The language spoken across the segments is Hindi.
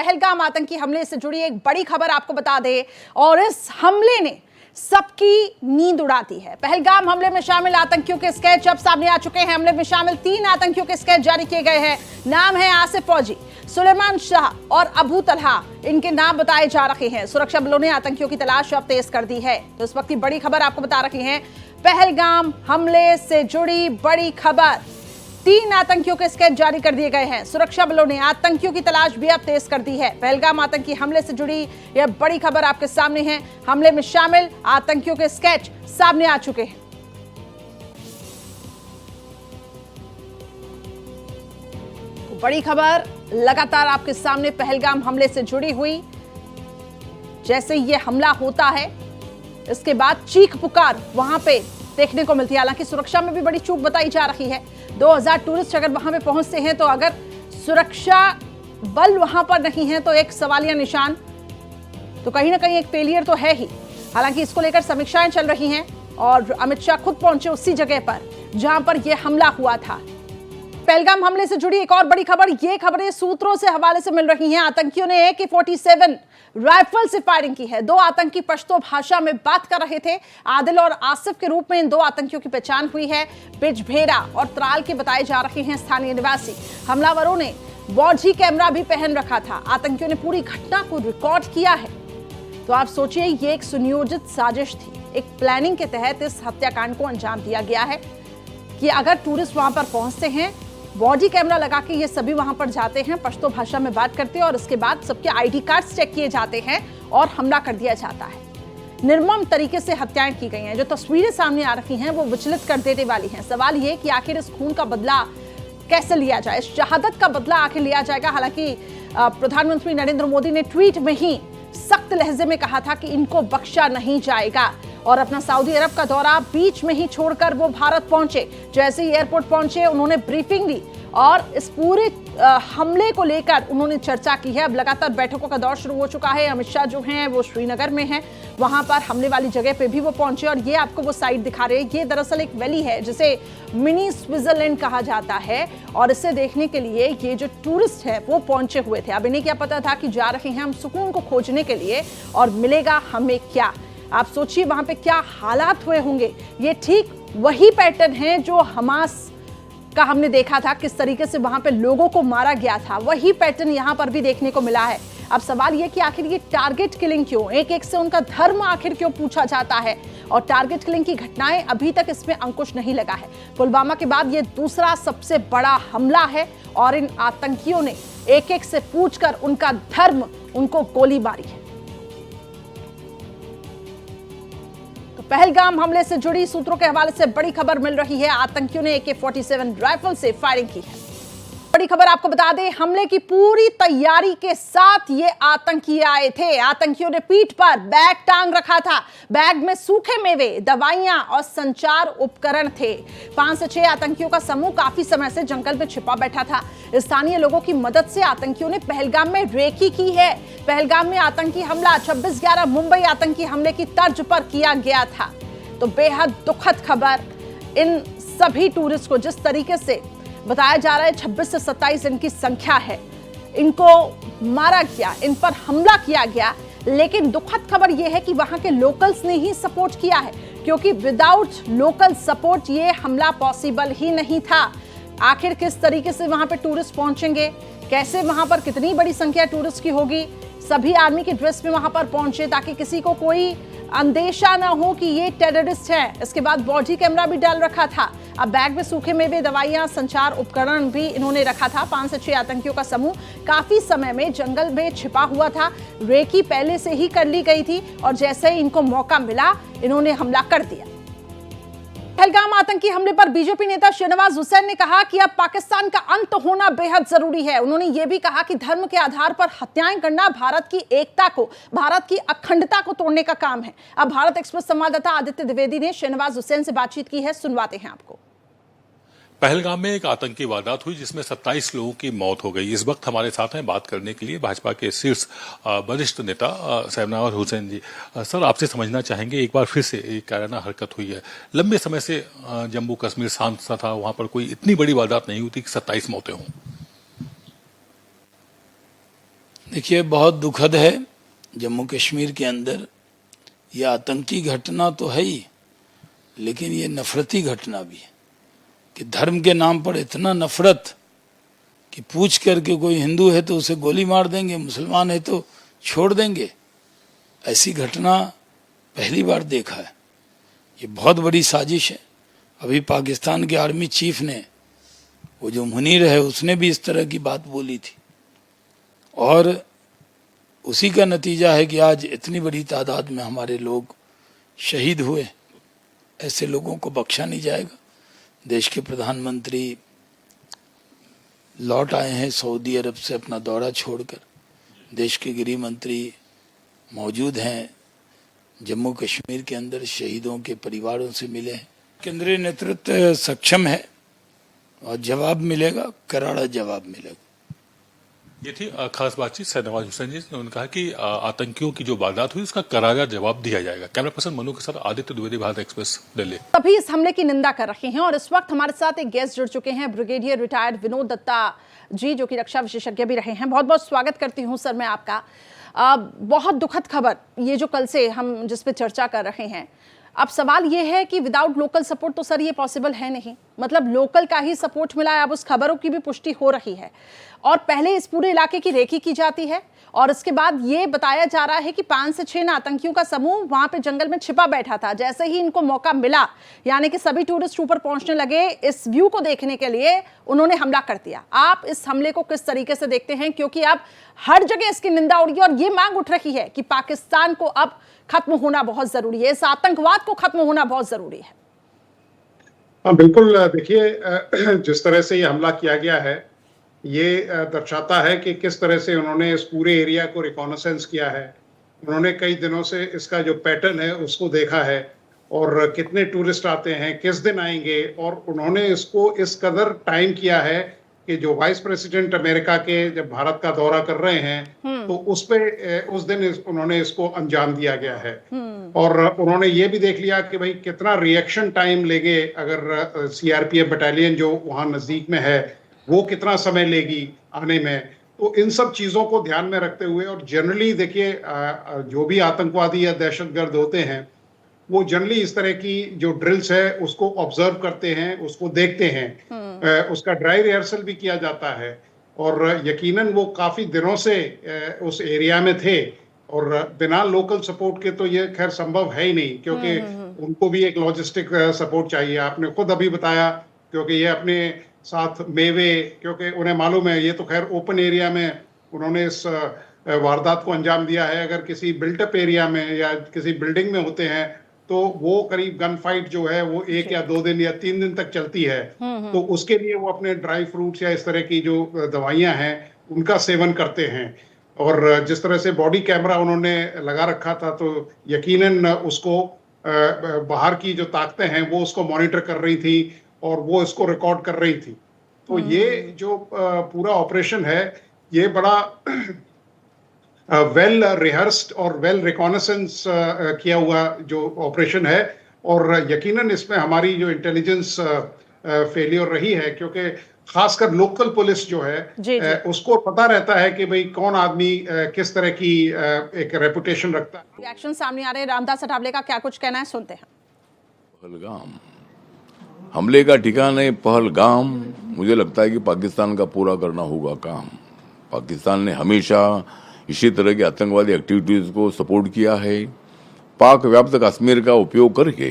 पहलगाम आतंकी हमले से जुड़ी एक बड़ी खबर आपको बता दे और इस हमले ने सबकी नींद उड़ा दी है। पहलगाम हमले में शामिल आतंकियों के स्केच अब सामने आ चुके हैं। हमले में शामिल 3 आतंकियों के स्केच जारी किए गए हैं। नाम है आसिफ फौजी, सुलेमान शाह और अबू तलहा, इनके नाम बताए जा रहे हैं। सुरक्षा बलों ने आतंकियों की तलाश अब तेज कर दी है। तो इस वक्त की बड़ी खबर आपको बता रही हैं, पहलगाम हमले से जुड़ी बड़ी खबर। 3 आतंकियों के स्केच जारी कर दिए गए हैं। सुरक्षा बलों ने आतंकियों की तलाश भी अब तेज कर दी है। पहलगाम आतंकी हमले से जुड़ी यह बड़ी खबर आपके सामने है। हमले में शामिल आतंकियों के स्केच सामने आ चुके हैं। तो बड़ी खबर लगातार आपके सामने पहलगाम हमले से जुड़ी हुई। जैसे यह हमला होता है, इसके बाद चीख पुकार वहां पे देखने को मिलती है। हालांकि सुरक्षा में भी बड़ी चूक बताई जा रही है। 2000 टूरिस्ट अगर वहां पे पहुंचते हैं तो अगर सुरक्षा बल वहां पर नहीं है तो एक सवालिया निशान, तो कहीं ना कहीं एक फेलियर तो है ही। हालांकि इसको लेकर समीक्षाएं चल रही हैं और अमित शाह खुद पहुंचे उसी जगह पर जहां पर यह हमला हुआ था। पहलगाम हमले से जुड़ी एक और बड़ी खबर, ये खबरें सूत्रों से हवाले से मिल रही हैं। आतंकियों ने AK-47 राइफल से फायरिंग की है। 2 आतंकी पश्तो भाषा में बात कर रहे थे। आदिल और आसिफ के रूप में इन 2 आतंकियों की पहचान हुई है। बिजभेड़ा और त्राल के बताए जा रहे हैं स्थानीय निवासी। हमलावरों ने बॉडी कैमरा भी पहन रखा था। आतंकियों ने पूरी घटना को रिकॉर्ड किया है। तो आप सोचिए, ये एक सुनियोजित साजिश थी। एक प्लानिंग के तहत इस हत्याकांड को अंजाम दिया गया है कि अगर टूरिस्ट वहां पर पहुंचते हैं, बॉडी कैमरा लगा के ये सभी वहां पर जाते हैं, पश्तो भाषा में बात करते हैं और उसके बाद सबके ID कार्ड्स चेक किए जाते हैं और हमला कर दिया जाता है। निर्मम तरीके से हत्याएं की गई हैं। जो तस्वीरें सामने आ रही हैं वो विचलित कर देने वाली हैं। सवाल ये कि आखिर इस खून का बदला कैसे लिया जाए, इस शहादत का बदला आखिर लिया जाएगा। हालांकि प्रधानमंत्री नरेंद्र मोदी ने ट्वीट में ही सख्त लहजे में कहा था कि इनको बख्शा नहीं जाएगा और अपना सऊदी अरब का दौरा बीच में ही छोड़कर वो भारत पहुंचे। जैसे ही एयरपोर्ट पहुंचे उन्होंने ब्रीफिंग ली और इस पूरे हमले को लेकर उन्होंने चर्चा की है। अब लगातार बैठकों का दौर शुरू हो चुका है। अमित शाह जो हैं वो श्रीनगर में हैं, वहां पर हमले वाली जगह पे भी वो पहुंचे और ये आपको वो साइट दिखा रहे हैं। ये दरअसल एक वैली है जिसे मिनी स्विट्जरलैंड कहा जाता है और इसे देखने के लिए ये जो टूरिस्ट है वो पहुंचे हुए थे। अब इन्हें क्या पता था कि जा रहे हैं हम सुकून को खोजने के लिए और मिलेगा हमें क्या। आप सोचिए वहां पे क्या हालात हुए होंगे। ये ठीक वही पैटर्न है जो हमास का हमने देखा था, किस तरीके से वहां पे लोगों को मारा गया था। वही पैटर्न यहां पर भी देखने को मिला है। अब सवाल ये कि आखिर ये टारगेट किलिंग क्यों, एक एक से उनका धर्म आखिर क्यों पूछा जाता है और टारगेट किलिंग की घटनाएं अभी तक इसमें अंकुश नहीं लगा है। पुलवामा के बाद ये दूसरा सबसे बड़ा हमला है और इन आतंकियों ने एक एक से पूछकर उनका धर्म उनको गोली मारी है। पहलगाम हमले से जुड़ी सूत्रों के हवाले से बड़ी खबर मिल रही है। आतंकियों ने AK-47 राइफल से फायरिंग की है। बड़ी खबर आपको बता दें, हमले की पूरी तैयारी के साथ ये आतंकी आए थे। आतंकियों ने पीठ पर बैग टांग रखा था। बैग में सूखे मेवे, दवाइयां और संचार उपकरण थे। 5 से 6 आतंकियों का समूह काफी समय से जंगल में छिपा बैठा था। स्थानीय लोगों की मदद से आतंकियों ने पहलगाम में रेकी की है। पहलगाम में आतंकी हमला 26/11 मुंबई आतंकी हमले की तर्ज पर किया गया था। तो बेहद दुखद खबर, इन सभी टूरिस्ट को जिस तरीके से बताया जा रहा है 26 से 27 इनकी संख्या है, इनको मारा गया, इन पर हमला किया गया। लेकिन दुखद खबर यह है कि वहां के लोकल्स ने ही सपोर्ट किया है, क्योंकि विदाउट लोकल सपोर्ट ये हमला पॉसिबल ही नहीं था। आखिर किस तरीके से वहां पे टूरिस्ट पहुंचेंगे, कैसे वहां पर कितनी बड़ी संख्या टूरिस्ट की होगी। सभी आर्मी की ड्रेस में वहां पर पहुंचे ताकि किसी को कोई अंदेशा ना हो कि ये टेररिस्ट हैं। इसके बाद बॉडी कैमरा भी डाल रखा था। अब बैग में सूखे मेवे, दवाइयां, संचार उपकरण भी इन्होंने रखा था। 5 से 6 आतंकियों का समूह काफी समय में जंगल में छिपा हुआ था। रेकी पहले से ही कर ली गई थी और जैसे ही इनको मौका मिला इन्होंने हमला कर दिया। पहलगाम आतंकी हमले पर बीजेपी नेता शहनवाज हुसैन ने कहा कि अब पाकिस्तान का अंत होना बेहद जरूरी है। उन्होंने यह भी कहा कि धर्म के आधार पर हत्याएं करना भारत की एकता को, भारत की अखंडता को तोड़ने का काम है। अब भारत एक्सप्रेस संवाददाता आदित्य द्विवेदी ने शहनवाज हुसैन से बातचीत की है, सुनवाते हैं आपको। पहलगाम में एक आतंकी वारदात हुई जिसमें 27 लोगों की मौत हो गई। इस वक्त हमारे साथ हैं बात करने के लिए भाजपा के शीर्ष वरिष्ठ नेता शहनवाज हुसैन जी। सर, आपसे समझना चाहेंगे, एक बार फिर से एक कायराना हरकत हुई है। लंबे समय से जम्मू कश्मीर शांत सा था, वहां पर कोई इतनी बड़ी वारदात नहीं हुई थी कि 27 मौतें हों। देखिए, बहुत दुखद है जम्मू कश्मीर के अंदर ये आतंकी घटना तो है ही, लेकिन ये नफरती घटना भी है कि धर्म के नाम पर इतना नफरत कि पूछ करके कोई हिंदू है तो उसे गोली मार देंगे, मुसलमान है तो छोड़ देंगे। ऐसी घटना पहली बार देखा है। ये बहुत बड़ी साजिश है। अभी पाकिस्तान के आर्मी चीफ ने, वो जो मुनीर है, उसने भी इस तरह की बात बोली थी, और उसी का नतीजा है कि आज इतनी बड़ी तादाद में हमारे लोग शहीद हुए। ऐसे लोगों को बख्शा नहीं जाएगा। देश के प्रधानमंत्री लौट आए हैं सऊदी अरब से अपना दौरा छोड़कर। देश के गृह मंत्री मौजूद हैं जम्मू कश्मीर के अंदर, शहीदों के परिवारों से मिले हैं। केंद्रीय नेतृत्व सक्षम है और जवाब मिलेगा, करारा जवाब मिलेगा। ये थी खास बातचीत शहनवाज हुसैन जी ने। उन्होंने कहा कि आतंकियों की जो वारदात हुई उसका करारा जवाब दिया जाएगा। कैमरा पर्सन मनु के साथ आदित्य द्विवेदी, भारत एक्सप्रेस, दिल्ली। सभी इस हमले की निंदा कर रहे हैं और इस वक्त हमारे साथ एक गेस्ट जुड़ चुके हैं, ब्रिगेडियर रिटायर्ड विनोद दत्ता जी, जो कि रक्षा विशेषज्ञ भी रहे हैं। बहुत बहुत स्वागत करती हूँ सर मैं आपका। बहुत दुखद खबर ये जो कल से हम जिस पे चर्चा कर रहे हैं। अब सवाल ये है कि विदाउट लोकल सपोर्ट तो सर ये पॉसिबल है नहीं, मतलब लोकल का ही सपोर्ट मिला है। अब उस खबरों की भी पुष्टि हो रही है और पहले इस पूरे इलाके की रेकी की जाती है और इसके बाद ये बताया जा रहा है कि 5 से 6 आतंकियों का समूह वहां पे जंगल में छिपा बैठा था। जैसे ही इनको मौका मिला, यानी कि सभी टूरिस्ट ऊपर पहुंचने लगे इस व्यू को देखने के लिए, उन्होंने हमला कर दिया। आप इस हमले को किस तरीके से देखते हैं, क्योंकि अब हर जगह इसकी निंदा हो रही है और ये मांग उठ रही है कि पाकिस्तान को अब खत्म होना बहुत जरूरी है, इस आतंकवाद को खत्म होना बहुत जरूरी है। हाँ बिल्कुल, देखिए जिस तरह से ये हमला किया गया है ये दर्शाता है कि किस तरह से उन्होंने इस पूरे एरिया को रिकॉनेसेंस किया है। उन्होंने कई दिनों से इसका जो पैटर्न है उसको देखा है और कितने टूरिस्ट आते हैं, किस दिन आएंगे, और उन्होंने इसको इस कदर टाइम किया है कि जो वाइस प्रेसिडेंट अमेरिका के जब भारत का दौरा कर रहे हैं तो उस दिन उन्होंने इसको अंजाम दिया गया है। और उन्होंने ये भी देख लिया कि भाई कितना रिएक्शन टाइम लेंगे, अगर सीआरपीएफ बटालियन जो वहाँ नजदीक में है वो कितना समय लेगी आने में। तो इन सब चीजों को ध्यान में रखते हुए, और जनरली देखिए जो भी आतंकवादी या दहशतगर्द होते हैं वो जनरली इस तरह की जो ड्रिल्स है उसको ऑब्जर्व करते हैं, उसको देखते हैं, उसका ड्राई रिहर्सल भी किया जाता है। और यकीनन वो काफी दिनों से उस एरिया में थे और बिना लोकल सपोर्ट के तो ये खैर संभव है ही नहीं, क्योंकि उनको भी एक लॉजिस्टिक सपोर्ट चाहिए। आपने खुद अभी बताया, क्योंकि ये अपने साथ मेवे, क्योंकि उन्हें मालूम है ये तो खैर ओपन एरिया में उन्होंने इस वारदात को अंजाम दिया है। अगर किसी बिल्टअप एरिया में या किसी बिल्डिंग में होते हैं तो वो करीब गन फाइट जो है वो 1 या 2 दिन या 3 दिन तक चलती है। तो उसके लिए वो अपने ड्राई फ्रूट्स या इस तरह की जो दवाइयां हैं उनका सेवन करते हैं। और जिस तरह से बॉडी कैमरा उन्होंने लगा रखा था तो यकीनन उसको बाहर की जो ताकतें हैं वो उसको मॉनिटर कर रही थी और वो इसको रिकॉर्ड कर रही थी। तो ये जो पूरा ऑपरेशन है ये बड़ा वेल रिहर्स्ड और वेल रिकॉनेसेंस किया हुआ जो ऑपरेशन है। और यकीनन इसमें हमारी जो इंटेलिजेंस फेलियर रही है, क्योंकि खासकर लोकल पुलिस जो है उसको पता रहता है कि भाई कौन आदमी किस तरह की एक रेपुटेशन रखता है। रिएक्शन सामने आ रहे हैं, रामदास अठावले का क्या कुछ कहना है, सुनते हैं। पहलगाम हमले का ठिकाना है पहलगाम। मुझे लगता है कि पाकिस्तान का पूरा करना होगा काम। पाकिस्तान ने हमेशा इसी तरह की आतंकवादी एक्टिविटीज को सपोर्ट किया है। पाक व्याप्त कश्मीर का उपयोग करके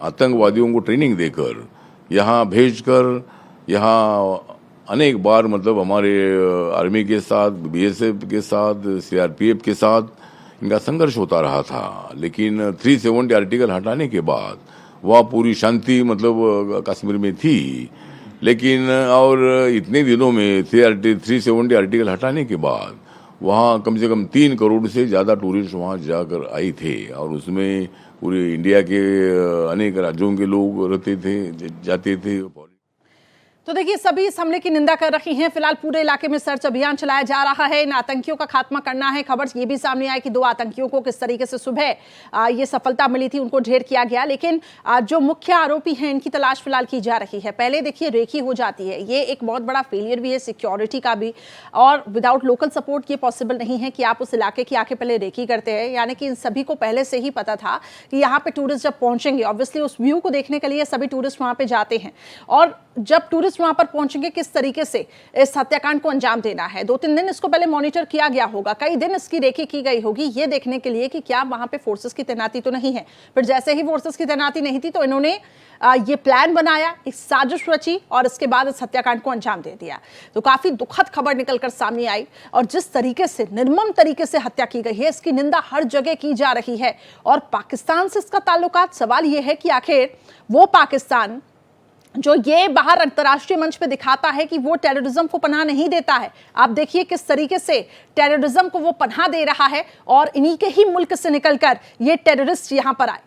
आतंकवादियों को ट्रेनिंग देकर यहाँ भेजकर यहाँ अनेक बार मतलब हमारे आर्मी के साथ, बीएसएफ के साथ, सीआरपीएफ के साथ इनका संघर्ष होता रहा था। लेकिन 370 आर्टिकल हटाने के बाद वह पूरी शांति मतलब कश्मीर में थी। लेकिन और इतने दिनों में 370 आर्टिकल हटाने के बाद वहाँ कम से कम 3 करोड़ से ज़्यादा टूरिस्ट वहाँ जाकर आए थे और उसमें पूरे इंडिया के अनेक राज्यों के लोग रहते थे, जाते थे। तो देखिए, सभी इस हमले की निंदा कर रही हैं। फिलहाल पूरे इलाके में सर्च अभियान चलाया जा रहा है, इन आतंकियों का खात्मा करना है। खबर ये भी सामने आई कि 2 आतंकियों को किस तरीके से सुबह ये सफलता मिली थी, उनको ढेर किया गया। लेकिन जो मुख्य आरोपी हैं, इनकी तलाश फिलहाल की जा रही है। पहले देखिए, रेकी हो जाती है, ये एक बहुत बड़ा फेलियर भी है सिक्योरिटी का भी, और विदाउट लोकल सपोर्ट ये पॉसिबल नहीं है कि आप उस इलाके की आके पहले रेकी करते हैं। यानी कि इन सभी को पहले से ही पता था कि यहाँ पे टूरिस्ट जब पहुंचेंगे, ऑब्वियसली उस व्यू को देखने के लिए सभी टूरिस्ट वहां पे जाते हैं, और जब टूरिस्ट वहां पर पहुंचेंगे किस तरीके से इस हत्याकांड को अंजाम देना है। 2-3 दिन इसको पहले मॉनिटर किया गया होगा, कई दिन इसकी रेकी की गई होगी, ये देखने के लिए कि क्या वहां पे फोर्सेस की तैनाती तो नहीं है। फिर जैसे ही फोर्सेस की तैनाती नहीं थी तो इन्होंने ये प्लान बनाया, एक साजिश रची, और इसके बाद इस हत्याकांड को अंजाम दे दिया। तो काफी दुखद खबर निकलकर सामने आई, और जिस तरीके से निर्मम तरीके से हत्या की गई है, इसकी निंदा हर जगह की जा रही है। और पाकिस्तान से इसका ताल्लुकात, सवाल यह है कि आखिर वो पाकिस्तान जो ये बाहर अंतर्राष्ट्रीय मंच पे दिखाता है कि वो टेररिज्म को पनाह नहीं देता है, आप देखिए किस तरीके से टेररिज्म को वो पनाह दे रहा है, और इन्हीं के ही मुल्क से निकलकर ये टेररिस्ट यहां पर आए।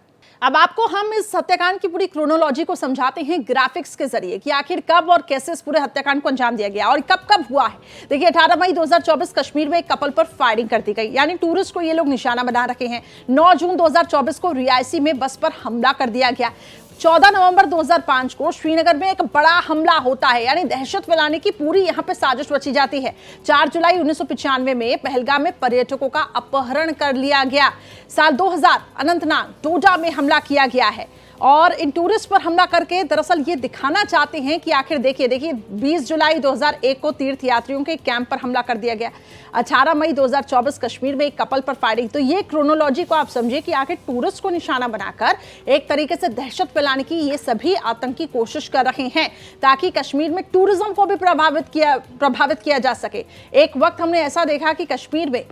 अब आपको हम इस हत्याकांड की पूरी क्रोनोलॉजी को समझाते हैं ग्राफिक्स के जरिए कि आखिर कब और कैसे इस पूरे हत्याकांड को अंजाम दिया गया और कब कब हुआ है। देखिए, 18 मई 2024 कश्मीर में एक कपल पर फायरिंग कर दी गई, यानी टूरिस्ट को ये लोग निशाना बना रखे हैं। 9 जून 2024 को रियासी में बस पर हमला कर दिया गया। 14 नवंबर 2005 को श्रीनगर में एक बड़ा हमला होता है, यानी दहशत फैलाने की पूरी यहां पे साजिश रची जाती है। 4 जुलाई 1995 में पहलगाम में पर्यटकों का अपहरण कर लिया गया। साल 2000 अनंतनाग, डोडा में हमला किया गया है, और इन टूरिस्ट पर हमला करके दरअसल ये दिखाना चाहते हैं कि आखिर देखिए 20 जुलाई 2001 को तीर्थ यात्रियों के कैंप पर हमला कर दिया गया। 18 मई 2024 कश्मीर में एक कपल पर फायरिंग। तो ये क्रोनोलॉजी को आप समझिए कि आखिर टूरिस्ट को निशाना बनाकर एक तरीके से दहशत फैलाने की ये सभी आतंकी कोशिश कर रहे हैं, ताकि कश्मीर में टूरिज्म को भी प्रभावित किया जा सके। एक वक्त हमने ऐसा देखा कि कश्मीर में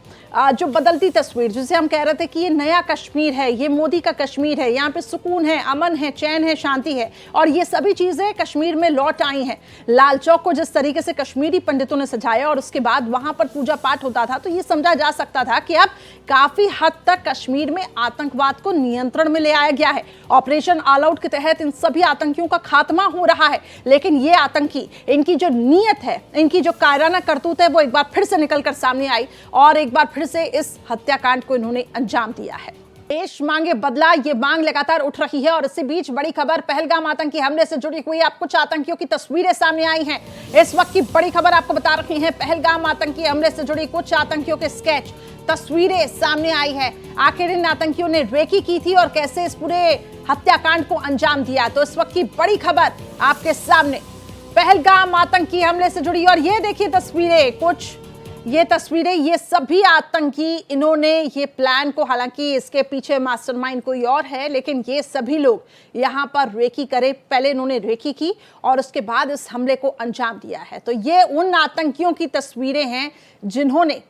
जो बदलती तस्वीर, जिसे हम कह रहे थे कि ये नया कश्मीर है, ये मोदी का कश्मीर है, यहाँ पे सुकून है, अमन है, चैन है, शांति है, और ये सभी चीजें कश्मीर में लौट आई हैं। लाल चौक को जिस तरीके से कश्मीरी पंडितों ने सजाया और उसके बाद वहां पर पूजा पाठ होता था, तो ये समझा जा सकता था कि अब काफी हद तक कश्मीर में आतंकवाद को नियंत्रण में ले आया गया है। ऑपरेशन ऑल आउट के तहत इन सभी आतंकियों का खात्मा हो रहा है। लेकिन ये आतंकी, इनकी जो नीयत है, इनकी जो कायराना करतूत है, वो एक बार फिर से निकलकर सामने आई, और एक बार फिर से इस हत्याकांड को इन्होंने अंजाम दिया है। देश मांगे बदला, ये मांग लगातार उठ रही है, और इसी बीच बड़ी खबर पहलगाम आतंकी हमले से जुड़ी हुई। अब कुछ आतंकियों की तस्वीरें सामने आई हैं। इस वक्त की बड़ी खबर आपको बता रही हैं, पहलगाम आतंकी हमले से जुड़ी कुछ आतंकियों के स्केच, तस्वीरें सामने आई है। आखिर इन आतंकियों ने रेकी की थी और कैसे इस पूरे हत्याकांड को अंजाम दिया। तो इस वक्त की बड़ी खबर आपके सामने पहलगाम आतंकी हमले से जुड़ी, और ये देखिए तस्वीरें, कुछ ये तस्वीरें, ये सभी आतंकी, इन्होंने ये प्लान को, हालांकि इसके पीछे मास्टरमाइंड कोई और है, लेकिन ये सभी लोग यहां पर रेकी करे, पहले इन्होंने रेकी की और उसके बाद इस हमले को अंजाम दिया है। तो ये उन आतंकियों की तस्वीरें हैं जिन्होंने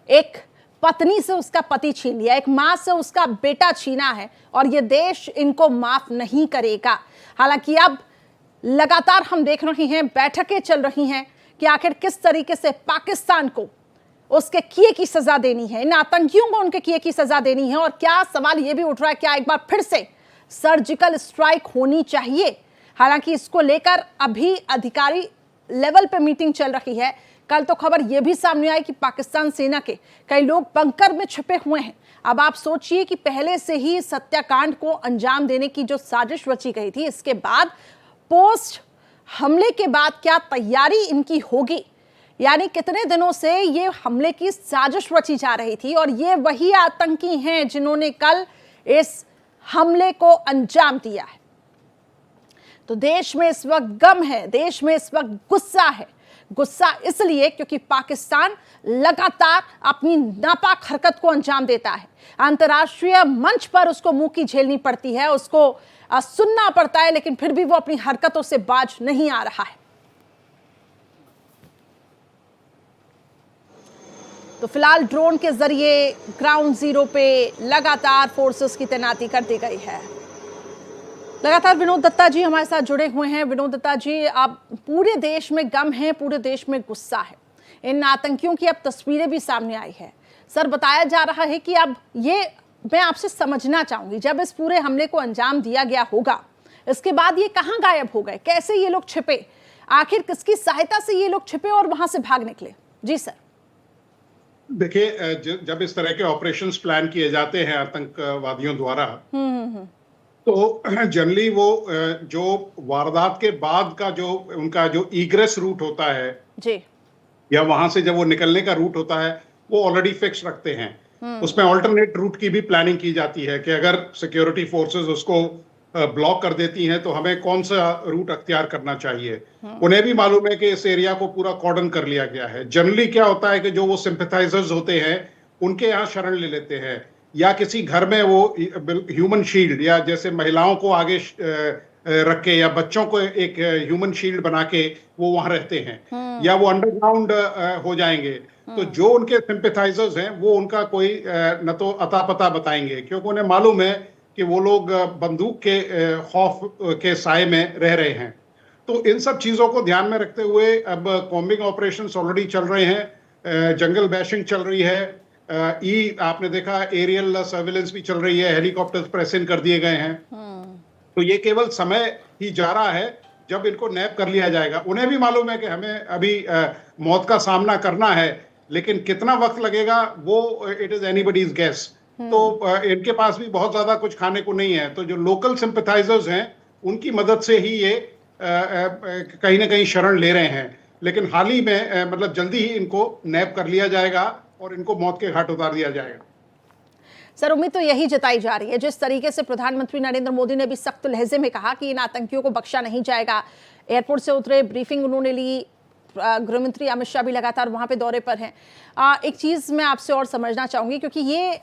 एक पत्नी से उसका पति छीन लिया, एक मां से उसका बेटा छीना है, और ये देश इनको माफ नहीं करेगा। हालांकि अब लगातार हम देख रहे हैं, बैठकें चल रही हैं कि आखिर किस तरीके से पाकिस्तान को उसके किए की सजा देनी है, इन आतंकियों को उनके किए की सजा देनी है। और क्या सवाल यह भी उठ रहा है, क्या एक बार फिर से सर्जिकल स्ट्राइक होनी चाहिए। हालांकि इसको लेकर अभी अधिकारी लेवल पे मीटिंग चल रही है। कल तो खबर यह भी सामने आई कि पाकिस्तान सेना के कई लोग बंकर में छिपे हुए हैं। अब आप सोचिए कि पहले से ही इस हत्याकांड को अंजाम देने की जो साजिश रची गई थी, इसके बाद पोस्ट हमले के बाद क्या तैयारी इनकी होगी। यानी कितने दिनों से ये हमले की साजिश रची जा रही थी, और ये वही आतंकी हैं जिन्होंने कल इस हमले को अंजाम दिया है। तो देश में इस वक्त गम है, देश में इस वक्त गुस्सा है। गुस्सा इसलिए क्योंकि पाकिस्तान लगातार अपनी नापाक हरकत को अंजाम देता है। अंतर्राष्ट्रीय मंच पर उसको मुंह की झेलनी पड़ती है, उसको सुनना पड़ता है, लेकिन फिर भी वो अपनी हरकतों से बाज नहीं आ रहा है। तो फिलहाल ड्रोन के जरिए ग्राउंड जीरो पे लगातार फोर्सेस की तैनाती कर दी गई है। लगातार विनोद दत्ता जी हमारे साथ जुड़े हुए हैं। विनोद दत्ता जी, अब पूरे देश में गम है, पूरे देश में गुस्सा है। इन आतंकियों की अब तस्वीरें भी सामने आई है। सर, बताया जा रहा है कि अब ये, मैं आपसे समझना चाहूंगी, जब इस पूरे हमले को अंजाम दिया गया होगा, इसके बाद ये कहां गायब हो गए, कैसे ये लोग छिपे, आखिर किसकी सहायता से ये लोग छिपे और वहां से भाग निकले? जी सर। देखिए, जब इस तरह के ऑपरेशंस प्लान किए जाते हैं आतंकवादियों द्वारा, तो जनरली वो जो वारदात के बाद का जो उनका जो ईग्रेस रूट होता है जी, या वहां से जब वो निकलने का रूट होता है, वो ऑलरेडी फिक्स रखते हैं। उसमें ऑल्टरनेट रूट की भी प्लानिंग की जाती है कि अगर सिक्योरिटी फोर्सेस उसको ब्लॉक कर देती हैं तो हमें कौन सा रूट अख्तियार करना चाहिए। उन्हें भी मालूम है कि इस एरिया को पूरा कॉर्डन कर लिया गया है। जनरली क्या होता है कि जो वो सिंपैथाइजर्स होते हैं उनके यहाँ शरण ले लेते हैं, या किसी घर में वो ह्यूमन शील्ड, या जैसे महिलाओं को आगे रख के या बच्चों को एक ह्यूमन शील्ड बना के वो वहां रहते हैं, या वो अंडरग्राउंड हो जाएंगे। तो जो उनके सिंपैथाइजर्स हैं वो उनका कोई न तो अता पता बताएंगे, क्योंकि उन्हें मालूम है कि वो लोग बंदूक के खौफ के साए में रह रहे हैं। तो इन सब चीजों को ध्यान में रखते हुए अब कॉम्बिंग ऑपरेशंस ऑलरेडी चल रहे हैं, जंगल बैशिंग चल रही है, आपने देखा एरियल सर्विलेंस भी चल रही है, हेलीकॉप्टर्स प्रेस इन कर दिए गए हैं। तो ये केवल समय ही जा रहा है जब इनको नैप कर लिया जाएगा। उन्हें भी मालूम है कि हमें अभी मौत का सामना करना है, लेकिन कितना वक्त लगेगा वो इट इज एनीबडीज गेस। तो इनके पास भी बहुत ज्यादा कुछ खाने को नहीं है, तो जो लोकल सिंपैथाइजर्स हैं उनकी मदद से ही ये कहीं ना कहीं शरण ले रहे हैं। लेकिन हाल ही में मतलब जल्दी ही इनको नैप कर लिया जाएगा और इनको मौत के घाट उतार दिया जाएगा। सर, उम्मीद तो यही जताई जा रही है। जिस तरीके से प्रधानमंत्री नरेंद्र मोदी ने भी सख्त लहजे में कहा कि इन आतंकियों को बख्शा नहीं जाएगा, एयरपोर्ट से उतरे, ब्रीफिंग उन्होंने ली, गृहमंत्री अमित शाह भी लगातार वहां पे दौरे पर हैं। एक चीज मैं आपसे और समझना चाहूंगी, क्योंकि ये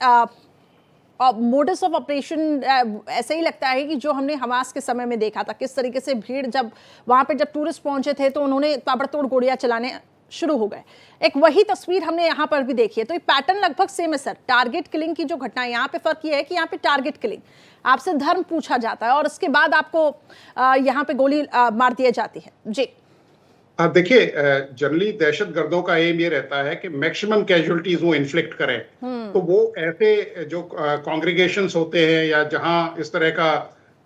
मोडस ऑफ ऑपरेशन ऐसे ही लगता है कि जो हमने हमास के समय में देखा था, किस तरीके से भीड़ जब वहां पे जब टूरिस्ट पहुंचे थे तो उन्होंने ताबड़तोड़ गोलियां चलाने शुरू हो गए। एक वही तस्वीर हमने यहाँ पर भी देखी है। तो ये पैटर्न लगभग सेम है सर। टारगेट किलिंग की जो घटना है, यहाँ पे फर्क ये है कि यहाँ पे टारगेट किलिंग, आपसे धर्म पूछा जाता है और उसके बाद आपको यहाँ पे गोली मार दी जाती है। जी देखिए, जनरली दहशतगर्दों का एम ये रहता है कि मैक्सिमम कैजुअलिटीज वो इन्फ्लिक्ट करें। तो वो ऐसे जो कॉन्ग्रीगेशंस होते हैं या जहां इस तरह का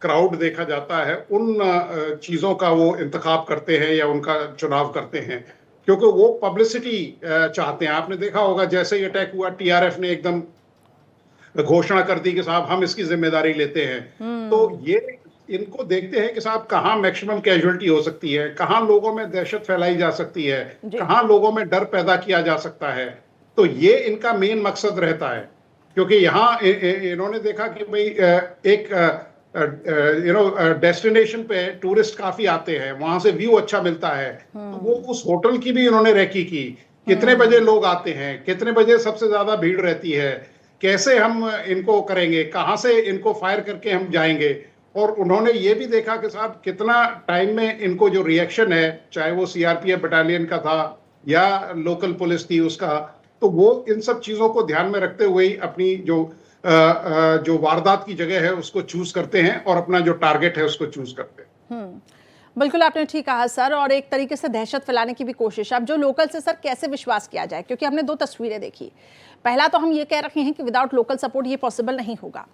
क्राउड देखा जाता है, उन चीजों का वो इंतखाब करते हैं या उनका चुनाव करते हैं, क्योंकि वो पब्लिसिटी चाहते हैं। आपने देखा होगा जैसे ही अटैक हुआ, टीआरएफ ने एकदम घोषणा कर दी कि साहब हम इसकी जिम्मेदारी लेते हैं। तो ये इनको देखते हैं कि साहब कहाँ मैक्सिमम कैजुअलिटी हो सकती है, कहाँ लोगों में दहशत फैलाई जा सकती है, कहाँ लोगों में डर पैदा किया जा सकता है। तो ये इनका मेन मकसद रहता है, क्योंकि यहाँ इन्होंने देखा कि भाई एक डेस्टिनेशन पे टूरिस्ट काफी आते हैं, वहां से व्यू अच्छा मिलता है। तो वो उस होटल की भी इन्होंने रेकी की, कितने बजे लोग आते हैं, कितने बजे सबसे ज्यादा भीड़ रहती है, कैसे हम इनको करेंगे, कहाँ से इनको फायर करके हम जाएंगे। और उन्होंने ये भी देखा कि साहब कितना टाइम में इनको जो रिएक्शन है, चाहे वो सीआरपीएफ बटालियन का था या लोकल पुलिस थी उसका, तो वो इन सब चीजों को ध्यान में रखते हुए ही अपनी जो वारदात की जगह है उसको चूज करते हैं और अपना जो टारगेट है उसको चूज करते हैं। बिल्कुल आपने ठीक कहा सर। और एक तरीके से दहशत फैलाने की भी कोशिश। अब जो लोकल से सर कैसे विश्वास किया जाए, क्योंकि हमने दो तस्वीरें देखी। पहला तो हम ये कह रहे हैं कि विदाउट लोकल सपोर्ट ये पॉसिबल नहीं होगा।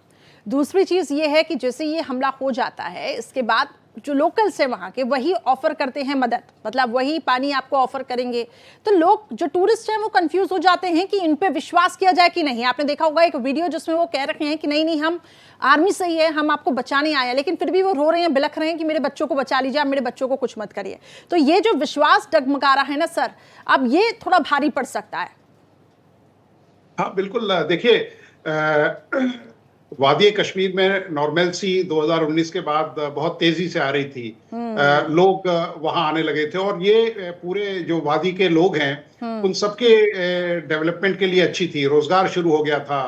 दूसरी चीज ये है कि जैसे ये हमला हो जाता है, इसके बाद जो लोकल्स है वहाँ के वही ऑफर करते हैं मदद, मतलब वही पानी आपको ऑफर करेंगे। तो लोग जो टूरिस्ट हैं वो कंफ्यूज हो जाते हैं कि इन पे विश्वास किया जाए कि नहीं। आपने देखा होगा एक वीडियो जिसमें वो कह रहे हैं कि नहीं हम आर्मी से ही है, हम आपको बचाने आए हैं, लेकिन फिर भी वो रो रहे हैं, बिलख रहे हैं कि मेरे बच्चों को बचा लीजिए, मेरे बच्चों को कुछ मत करिए। तो ये जो विश्वास डगमगा रहा है ना सर, अब ये थोड़ा भारी पड़ सकता है। हाँ बिल्कुल। देखिए, वादी कश्मीर में नॉर्मलसी 2019 के बाद बहुत तेजी से आ रही थी। लोग वहां आने लगे थे और ये पूरे जो वादी के लोग हैं उन सबके डेवलपमेंट के लिए अच्छी थी। रोजगार शुरू हो गया था,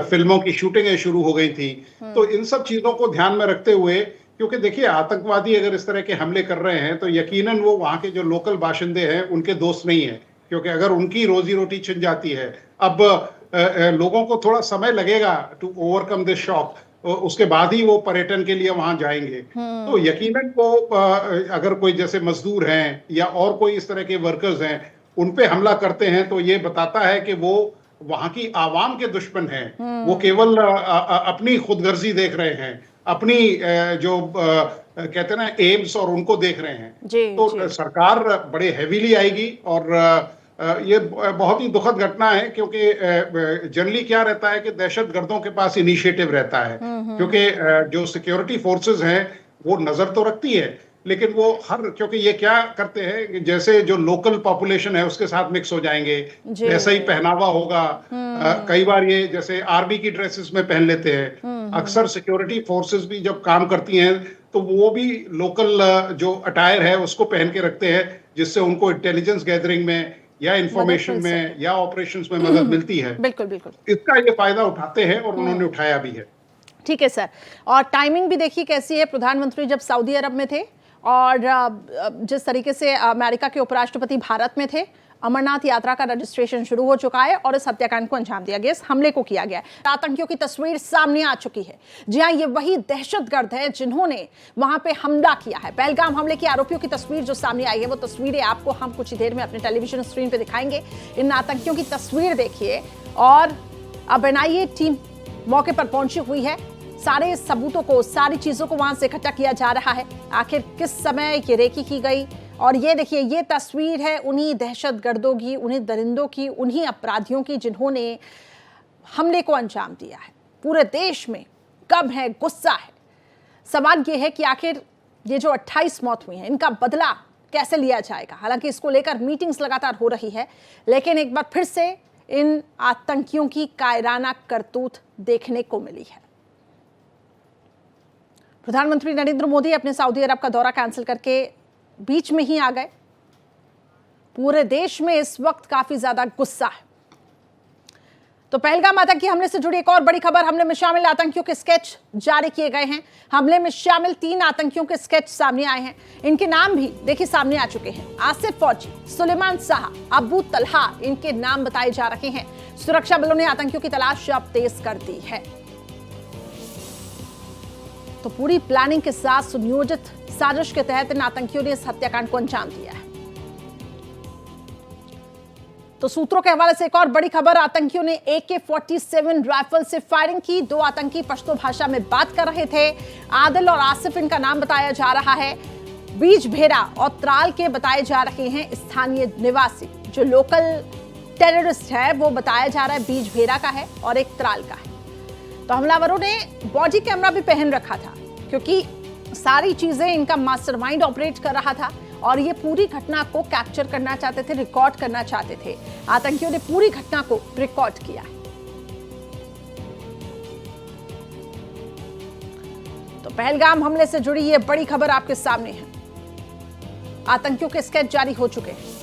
फिल्मों की शूटिंगें शुरू हो गई थी। तो इन सब चीजों को ध्यान में रखते हुए, क्योंकि देखिए आतंकवादी अगर इस तरह के हमले कर रहे हैं तो यकीनन वो वहां के जो लोकल बाशिंदे हैं उनके दोस्त नहीं है, क्योंकि अगर उनकी रोजी रोटी छिन जाती है, अब लोगों को थोड़ा समय लगेगा टू ओवरकम दिस शॉक, उसके बाद ही वो पर्यटन के लिए वहां जाएंगे। तो यकीनन वो अगर कोई जैसे मजदूर हैं या और कोई इस तरह के वर्कर्स हैं उन पे हमला करते हैं, तो ये बताता है कि वो वहां की आवाम के दुश्मन हैं। वो केवल अपनी खुदगर्जी देख रहे हैं, अपनी जो कहते हैं ना एम्स और उनको देख रहे हैं। जी, तो जी। सरकार बड़े हैवीली आएगी और ये बहुत ही दुखद घटना है, क्योंकि जनरली क्या रहता है कि दहशतगर्दों के पास इनिशिएटिव रहता है, क्योंकि जो सिक्योरिटी फोर्सेस हैं वो नजर तो रखती है, लेकिन वो क्योंकि ये क्या करते हैं, जैसे जो लोकल पॉपुलेशन है उसके साथ मिक्स हो जाएंगे, वैसा ही पहनावा होगा। कई बार ये जैसे आर्मी की ड्रेसेस में पहन लेते हैं। अक्सर सिक्योरिटी फोर्सेस भी जब काम करती हैं तो वो भी लोकल जो अटायर है उसको पहन के रखते हैं, जिससे उनको इंटेलिजेंस गैदरिंग में या इंफॉर्मेशन मिल में या ऑपरेशंस में मदद मिलती है। बिल्कुल बिल्कुल। इसका ये फायदा उठाते हैं और उन्होंने उठाया भी है। ठीक है सर, और टाइमिंग भी देखिए कैसी है। प्रधानमंत्री जब सऊदी अरब में थे और जिस तरीके से अमेरिका के उपराष्ट्रपति भारत में थे, अमरनाथ यात्रा का रजिस्ट्रेशन शुरू हो चुका है और इस हत्याकांड को अंजाम दिया गया, इस हमले को किया गया है। आतंकियों की तस्वीर सामने आ चुकी है। जी हाँ, ये वही दहशतगर्द है जिन्होंने वहां पे हमला किया है। पहलगाम हमले के आरोपियों की तस्वीर जो सामने आई है, वो तस्वीरें आपको हम कुछ ही देर में अपने टेलीविजन स्क्रीन पे दिखाएंगे। इन आतंकियों की तस्वीर देखिए और अब एनआईए टीम मौके पर पहुंची हुई है। सारे सबूतों को, सारी चीजों को वहां से इकट्ठा किया जा रहा है। आखिर किस समय ये रेकी की गई, और ये देखिए ये तस्वीर है उन्हीं दहशतगर्दों की, उन्हीं दरिंदों की, उन्हीं अपराधियों की जिन्होंने हमले को अंजाम दिया है। पूरे देश में गम है, गुस्सा है। सवाल ये है कि आखिर ये जो 28 मौत हुई हैं, इनका बदला कैसे लिया जाएगा। हालांकि इसको लेकर मीटिंग्स लगातार हो रही है, लेकिन एक बार फिर से इन आतंकियों की कायराना करतूत देखने को मिली है। प्रधानमंत्री नरेंद्र मोदी अपने सऊदी अरब का दौरा कैंसिल करके बीच में ही आ गए। पूरे देश में इस वक्त काफी ज्यादा गुस्सा है। तो पहलगाम आतंकी हमले से जुड़ी एक और बड़ी खबर। हमले में शामिल आतंकियों के स्केच जारी किए गए हैं। हमले में शामिल 3 आतंकियों के स्केच सामने आए हैं। इनके नाम भी देखिए सामने आ चुके हैं। आसिफ फौजी, सुलेमान शाह, अबू तलहा, इनके नाम बताए जा रहे हैं। सुरक्षा बलों ने आतंकियों की तलाश अब तेज कर दी है। तो पूरी प्लानिंग के साथ सुनियोजित साजिश के तहत इन आतंकियों ने इस हत्याकांड को अंजाम दिया है। तो सूत्रों के हवाले से एक और बड़ी खबर। आतंकियों ने AK-47 राइफल से फायरिंग की। 2 आतंकी पश्तो भाषा में बात कर रहे थे। आदिल और आसिफ इनका नाम बताया जा रहा है। बीज भेरा और त्राल के बताए जा रहे हैं स्थानीय निवासी। जो लोकल टेररिस्ट है वो बताया जा रहा है बीज भेरा का है और एक त्राल का है। तो हमलावरों ने बॉडी कैमरा भी पहन रखा था, क्योंकि सारी चीजें इनका मास्टरमाइंड ऑपरेट कर रहा था और ये पूरी घटना को कैप्चर करना चाहते थे, रिकॉर्ड करना चाहते थे। आतंकियों ने पूरी घटना को रिकॉर्ड किया है। तो पहलगाम हमले से जुड़ी ये बड़ी खबर आपके सामने है। आतंकियों के स्केच जारी हो चुके हैं।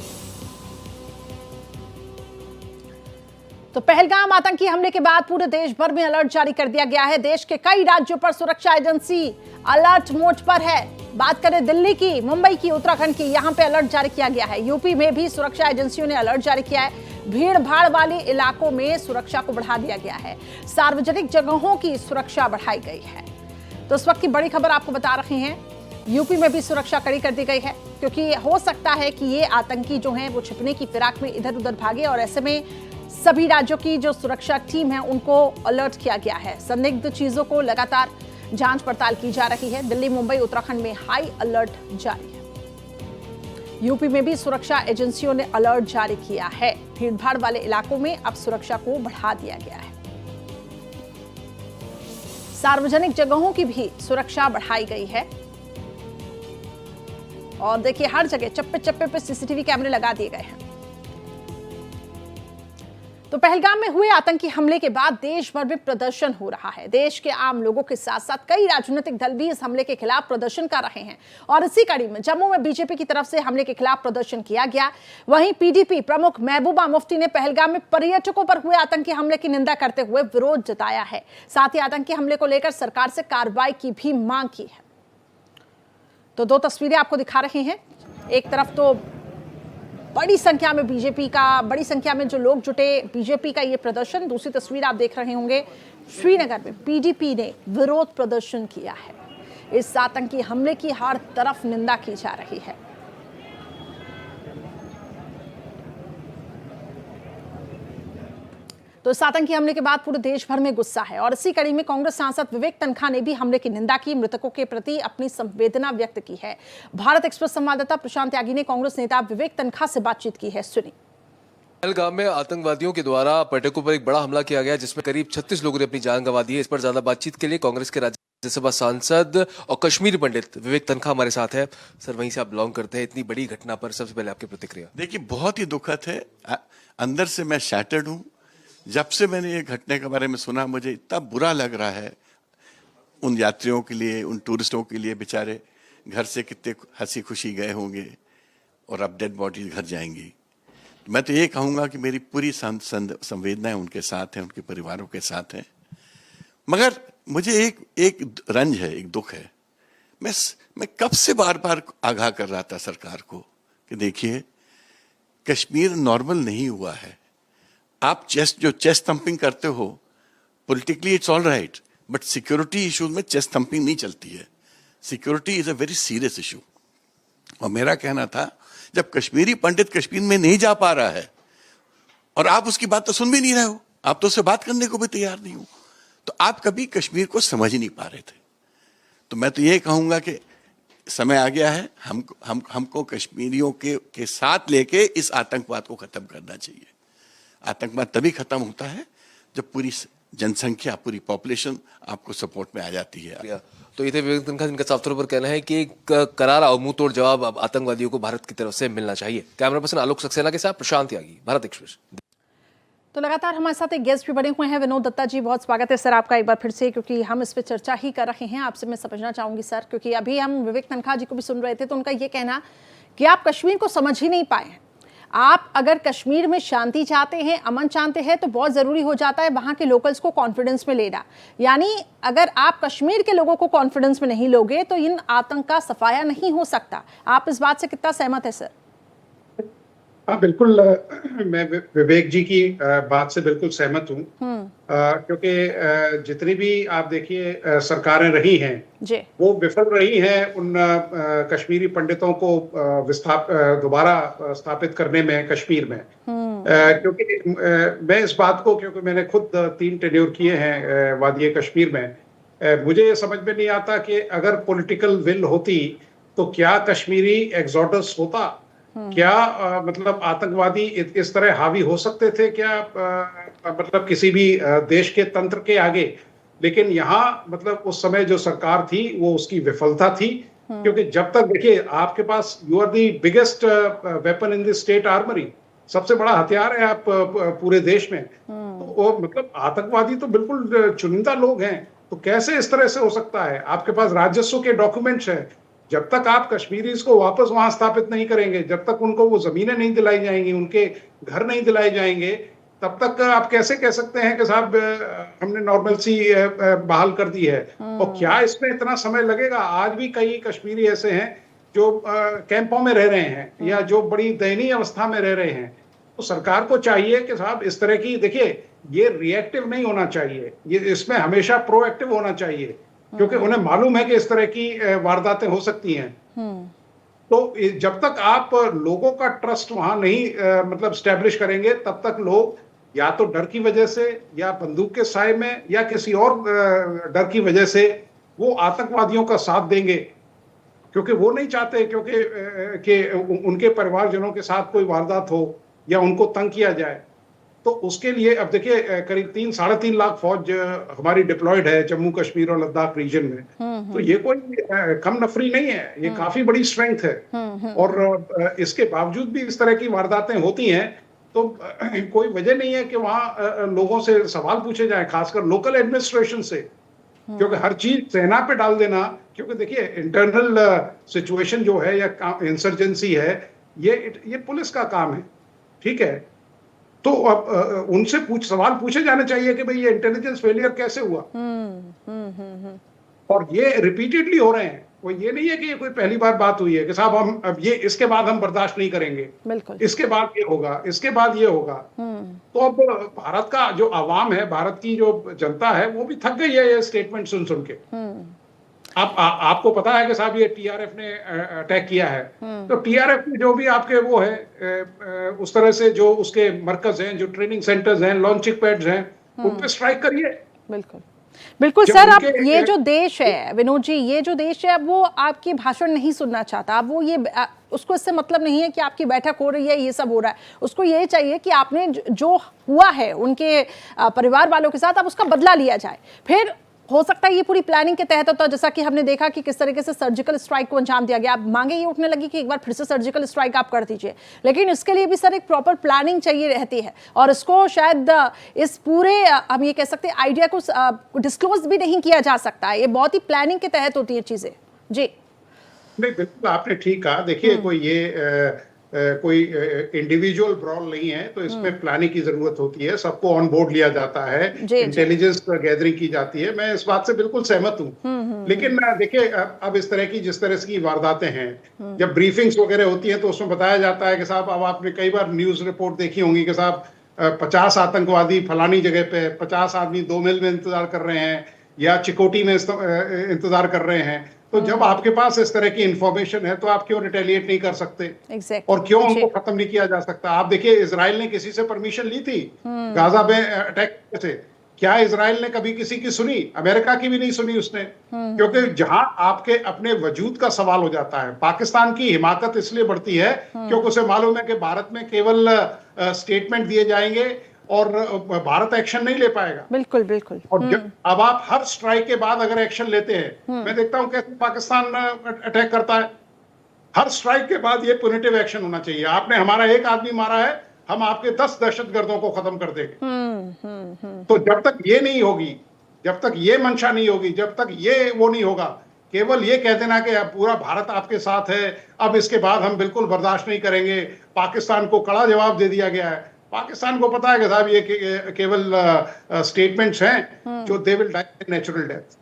तो पहलगाम आतंकी हमले के बाद पूरे देश भर में अलर्ट जारी कर दिया गया है। देश के कई राज्यों पर सुरक्षा एजेंसी अलर्ट मोड पर है। बात करें दिल्ली की, मुंबई की, उत्तराखंड की, यहां पे अलर्ट जारी किया गया है। यूपी में भी सुरक्षा एजेंसियों ने अलर्ट जारी किया है। भीड़ भाड़ वाले इलाकों में सुरक्षा को बढ़ा दिया गया है। सार्वजनिक जगहों की सुरक्षा बढ़ाई गई है। तो इस वक्त की बड़ी खबर आपको बता रहे हैं, यूपी में भी सुरक्षा कड़ी कर दी गई है, क्योंकि हो सकता है कि ये आतंकी जो हैं वो छिपने की फिराक में इधर उधर भागे, और ऐसे में सभी राज्यों की जो सुरक्षा टीम है उनको अलर्ट किया गया है। संदिग्ध चीजों को लगातार जांच पड़ताल की जा रही है। दिल्ली, मुंबई, उत्तराखंड में हाई अलर्ट जारी है। यूपी में भी सुरक्षा एजेंसियों ने अलर्ट जारी किया है। भीड़भाड़ वाले इलाकों में अब सुरक्षा को बढ़ा दिया गया है। सार्वजनिक जगहों की भी सुरक्षा बढ़ाई गई है। और देखिए हर जगह चप्पे चप्पे पे सीसीटीवी कैमरे लगा दिए गए हैं। तो पहलगाम में हुए आतंकी हमले के बाद देश भर में प्रदर्शन हो रहा है। देश के आम लोगों के साथ साथ कई राजनीतिक दल भी इस हमले के खिलाफ प्रदर्शन कर रहे हैं, और इसी कड़ी में जम्मू में बीजेपी की तरफ से हमले के खिलाफ प्रदर्शन किया गया। वहीं पीडीपी प्रमुख महबूबा मुफ्ती ने पहलगाम में पर्यटकों पर हुए आतंकी हमले की निंदा करते हुए विरोध जताया है। साथ ही आतंकी हमले को लेकर सरकार से कार्रवाई की भी मांग की है। तो 2 तस्वीरें आपको दिखा रहे हैं। एक तरफ तो बड़ी संख्या में जो लोग जुटे, बीजेपी का ये प्रदर्शन। दूसरी तस्वीर आप देख रहे होंगे, श्रीनगर में पीडीपी ने विरोध प्रदर्शन किया है। इस आतंकी हमले की हर तरफ निंदा की जा रही है। तो इस आतंकी हमले के बाद पूरे देश भर में गुस्सा है और इसी कड़ी में कांग्रेस सांसद विवेक तनखा ने भी हमले की निंदा की, मृतकों के प्रति अपनी संवेदना व्यक्त की है। भारत एक्सप्रेस संवाददाता प्रशांत त्यागी ने कांग्रेस नेता विवेक तनखा से बातचीत की है, सुनिए। पहलगाम में आतंकवादियों के द्वारा पर्यटकों पर एक बड़ा हमला किया गया जिसमें करीब 36 लोगों ने अपनी जान गंवा दी है। इस पर ज्यादा बातचीत के लिए कांग्रेस के राज्यसभा सांसद और कश्मीरी पंडित विवेक तनखा हमारे साथ है। सर, वहीं से आप बिलोंग करते हैं, इतनी बड़ी घटना पर सबसे पहले आपकी प्रतिक्रिया। देखिए, बहुत ही दुखद है। अंदर से मैं शैटर्ड हूँ। जब से मैंने ये घटने के बारे में सुना, मुझे इतना बुरा लग रहा है उन यात्रियों के लिए, उन टूरिस्टों के लिए। बेचारे घर से कितने हंसी खुशी गए होंगे और अब डेड बॉडी घर जाएंगी। मैं तो ये कहूँगा कि मेरी पूरी संवेदनाएं उनके साथ हैं, उनके परिवारों के साथ हैं। मगर मुझे एक रंज है, एक दुख है। मैं कब से बार बार आगाह कर रहा था सरकार को कि देखिए, कश्मीर नॉर्मल नहीं हुआ है। आप चेस्ट थंपिंग करते हो, politically it's all right, but security issues में चेस्ट थंपिंग नहीं चलती है। Security is a very serious issue. और मेरा कहना था, जब कश्मीरी पंडित कश्मीर में नहीं जा पा रहा है और आप उसकी बात तो सुन भी नहीं रहे हो, आप तो उससे बात करने को भी तैयार नहीं हो, तो आप कभी कश्मीर को समझ ही नहीं पा रहे थे। तो मैं तो ये कहूंगा कि समय आ गया है, हमको कश्मीरियों के साथ लेके इस आतंकवाद को खत्म करना चाहिए। आतंकवाद तभी खत्म होता है जब पूरी जनसंख्या, पूरी पॉपुलेशन आपको सपोर्ट में आ जाती है। तो ये थे विवेक तनखा, जिनका साफ तौर पर कहना है कि एक करारा और मुंह तोड़ जवाब अब आतंकवादियों को भारत की तरफ से मिलना चाहिए। कैमरा पर्सन आलोक सक्सेना के साथ प्रशांत त्यागी, भारत एक्सप्रेस। तो लगातार हमारे साथ एक गेस्ट भी बने हुए हैं, विनोद दत्ता जी, बहुत स्वागत है सर आपका एक बार फिर से, क्योंकि हम इस पर चर्चा ही कर रहे हैं। आपसे मैं समझना चाहूंगी सर, क्योंकि अभी हम विवेक तनखा जी को भी सुन रहे थे, तो उनका ये कहना कि आप कश्मीर को समझ ही नहीं पाए हैं। आप अगर कश्मीर में शांति चाहते हैं, अमन चाहते हैं, तो बहुत ज़रूरी हो जाता है वहाँ के लोकल्स को कॉन्फिडेंस में लेना। यानी अगर आप कश्मीर के लोगों को कॉन्फिडेंस में नहीं लोगे तो इन आतंक का सफाया नहीं हो सकता। आप इस बात से कितना सहमत है सर? हाँ, बिल्कुल। मैं विवेक जी की बात से बिल्कुल सहमत हूँ, क्योंकि जितनी भी आप देखिए सरकारें रही हैं जी, वो विफल रही हैं उन कश्मीरी पंडितों को दोबारा स्थापित करने में कश्मीर में। क्योंकि मैं इस बात को, क्योंकि मैंने खुद 3 टेन्योर किए हैं वादिये कश्मीर में, मुझे समझ में नहीं आता कि अगर पॉलिटिकल विल होती तो क्या कश्मीरी एग्जोडस होता, क्या मतलब आतंकवादी इस तरह हावी हो सकते थे क्या मतलब किसी भी देश के तंत्र के आगे। लेकिन यहाँ मतलब उस समय जो सरकार थी वो उसकी विफलता थी, क्योंकि जब तक देखिए आपके पास, you are the biggest weapon in the state armoury, सबसे बड़ा हथियार है आप पूरे देश में। तो वो मतलब आतंकवादी तो बिल्कुल चुनिंदा लोग हैं, तो कैसे इस तरह से हो सकता है? आपके पास राजस्व के डॉक्यूमेंट्स हैं। जब तक आप कश्मीरीज को वापस वहां स्थापित नहीं करेंगे, जब तक उनको वो जमीनें नहीं दिलाई जाएंगी, उनके घर नहीं दिलाए जाएंगे, तब तक आप कैसे कह सकते हैं कि साहब हमने नॉर्मलसी बहाल कर दी है। और क्या इसमें इतना समय लगेगा? आज भी कई कश्मीरी ऐसे हैं जो कैंपों में रह रहे हैं या जो बड़ी दयनीय अवस्था में रह रहे हैं। तो सरकार को चाहिए कि साहब इस तरह की, देखिए ये रिएक्टिव नहीं होना चाहिए, ये इसमें हमेशा प्रोएक्टिव होना चाहिए, क्योंकि उन्हें मालूम है कि इस तरह की वारदातें हो सकती हैं। तो जब तक आप लोगों का ट्रस्ट वहां नहीं मतलब स्टैब्लिश करेंगे, तब तक लोग या तो डर की वजह से या बंदूक के साए में या किसी और डर की वजह से वो आतंकवादियों का साथ देंगे, क्योंकि वो नहीं चाहते क्योंकि कि उनके परिवारजनों के साथ कोई वारदात हो या उनको तंग किया जाए। तो उसके लिए अब देखिए करीब 3-3.5 लाख फौज हमारी डिप्लॉयड है जम्मू कश्मीर और लद्दाख रीजन में। तो ये कोई कम नफरी नहीं है, ये काफी बड़ी स्ट्रेंथ है। और इसके बावजूद भी इस तरह की वारदातें होती हैं, तो कोई वजह नहीं है कि वहां लोगों से सवाल पूछे जाए, खासकर लोकल एडमिनिस्ट्रेशन से, क्योंकि हर चीज सेना पे डाल देना, क्योंकि देखिए इंटरनल सिचुएशन जो है या इंसर्जेंसी है, ये पुलिस का काम है, ठीक है। तो अब उनसे सवाल पूछे जाने चाहिए कि भाई ये इंटेलिजेंस फेलियर कैसे हुआ। और ये रिपीटेडली हो रहे हैं, वो ये नहीं है कि ये कोई पहली बार बात हुई है कि साहब हम अब ये इसके बाद हम बर्दाश्त नहीं करेंगे, बिल्कुल इसके बाद ये होगा, इसके बाद ये होगा। तो अब भारत का जो आवाम है, भारत की जो जनता है, वो भी थक गई है ये स्टेटमेंट सुन सुन के। आपको पता है कि साहब ये टीआरएफ ने अटैक किया है, तो टीआरएफ में जो भी आपके वो है उस तरह से जो उसके मरकज हैं, जो ट्रेनिंग सेंटर्स हैं, लॉन्चिंग पैड्स हैं, उन पे स्ट्राइक करिए। बिल्कुल बिल्कुल जब सर। अब उनके- ये जो देश है विनोद जी, ये जो देश है अब वो आपकी भाषण नहीं सुनना चाहता। अब वो ये उसको इससे मतलब नहीं है कि आपकी बैठक हो रही है, ये सब हो रहा है। उसको ये चाहिए कि आपने जो हुआ है उनके परिवार वालों के साथ, अब उसका बदला लिया जाए। फिर हो सकता है ये पूरी प्लानिंग के तहत होता है, जैसा कि हमने देखा कि किस तरीके से सर्जिकल स्ट्राइक को अंजाम दिया गया। अब मांगे ये उठने लगी कि एक बार फिर से सर्जिकल स्ट्राइक आप कर दीजिए, लेकिन इसके लिए भी सर एक प्रॉपर प्लानिंग चाहिए रहती है, और इसको शायद इस पूरे हम ये कह सकते हैं आइडिया को डिस्क्लोज भी नहीं किया जा सकता है। ये बहुत ही प्लानिंग के तहत होती है चीजें। जी नहीं, बिल्कुल आपने ठीक कहा। देखिए कोई ये कोई इंडिविजुअल ब्रॉल नहीं है, तो इसमें प्लानिंग की जरूरत होती है, सबको ऑन बोर्ड लिया जाता है, इंटेलिजेंस गैदरिंग की जाती है। मैं इस बात से बिल्कुल सहमत हूँ। लेकिन देखिए अब इस तरह की जिस तरह की वारदातें हैं, जब ब्रीफिंग्स वगैरह होती है तो उसमें बताया जाता है कि साहब, अब आपने कई बार न्यूज रिपोर्ट देखी होंगी कि साहब 50 आतंकवादी फलानी जगह पे, 50 आदमी 2 मील में इंतजार कर रहे हैं या चिकोटी में इंतजार कर रहे हैं। तो जब आपके पास इस तरह की इंफॉर्मेशन है तो आप क्यों रिटेलिएट नहीं कर सकते और क्यों उनको खत्म नहीं किया जा सकता? आप देखिए इजराइल ने किसी से परमिशन ली थी गाजा में अटैक से? क्या इजराइल ने कभी किसी की सुनी? अमेरिका की भी नहीं सुनी उसने, क्योंकि जहां आपके अपने वजूद का सवाल हो जाता है। पाकिस्तान की हिमाकत इसलिए बढ़ती है क्योंकि उसे मालूम है कि भारत में केवल स्टेटमेंट दिए जाएंगे और भारत एक्शन नहीं ले पाएगा। बिल्कुल बिल्कुल। और जब अब आप हर स्ट्राइक के बाद अगर एक्शन लेते हैं, मैं देखता हूं कैसे पाकिस्तान अटैक करता है। हर स्ट्राइक के बाद ये पुनिटिव एक्शन होना चाहिए। आपने हमारा एक आदमी मारा है, हम आपके 10 दहशतगर्दों को खत्म कर देंगे। तो जब तक ये नहीं होगी, जब तक ये मंशा नहीं होगी, जब तक ये वो नहीं होगा, केवल ये कह देना कि पूरा भारत आपके साथ है, अब इसके बाद हम बिल्कुल बर्दाश्त नहीं करेंगे, पाकिस्तान को कड़ा जवाब दे दिया गया है। पाकिस्तान को पता है कि साहब ये केवल स्टेटमेंट्स हैं जो they will die natural death.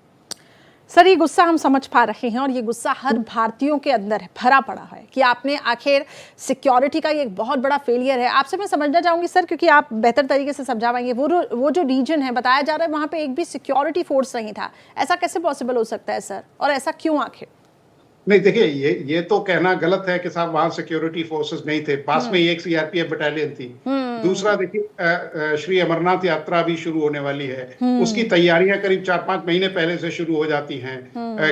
Sir ये गुस्सा हम समझ पा रहे हैं, और ये गुस्सा हर भारतीयों के अंदर भरा पड़ा है कि आपने आखिर सिक्योरिटी का ये एक बहुत बड़ा फेलियर है। आपसे मैं समझना चाहूंगी सर, क्योंकि आप बेहतर तरीके से समझा पाएंगे, वो जो रीजन है बताया जा रहा है वहां पे एक भी सिक्योरिटी फोर्स नहीं था। ऐसा कैसे पॉसिबल हो सकता है सर, और ऐसा क्यों आखिर? नहीं देखिए, ये तो कहना गलत है कि साहब वहां सिक्योरिटी फोर्सेस नहीं थे। पास में ही एक सीआरपीएफ बटालियन थी। दूसरा देखिए, श्री अमरनाथ यात्रा भी शुरू होने वाली है, उसकी तैयारियां करीब 4-5 महीने पहले से शुरू हो जाती हैं।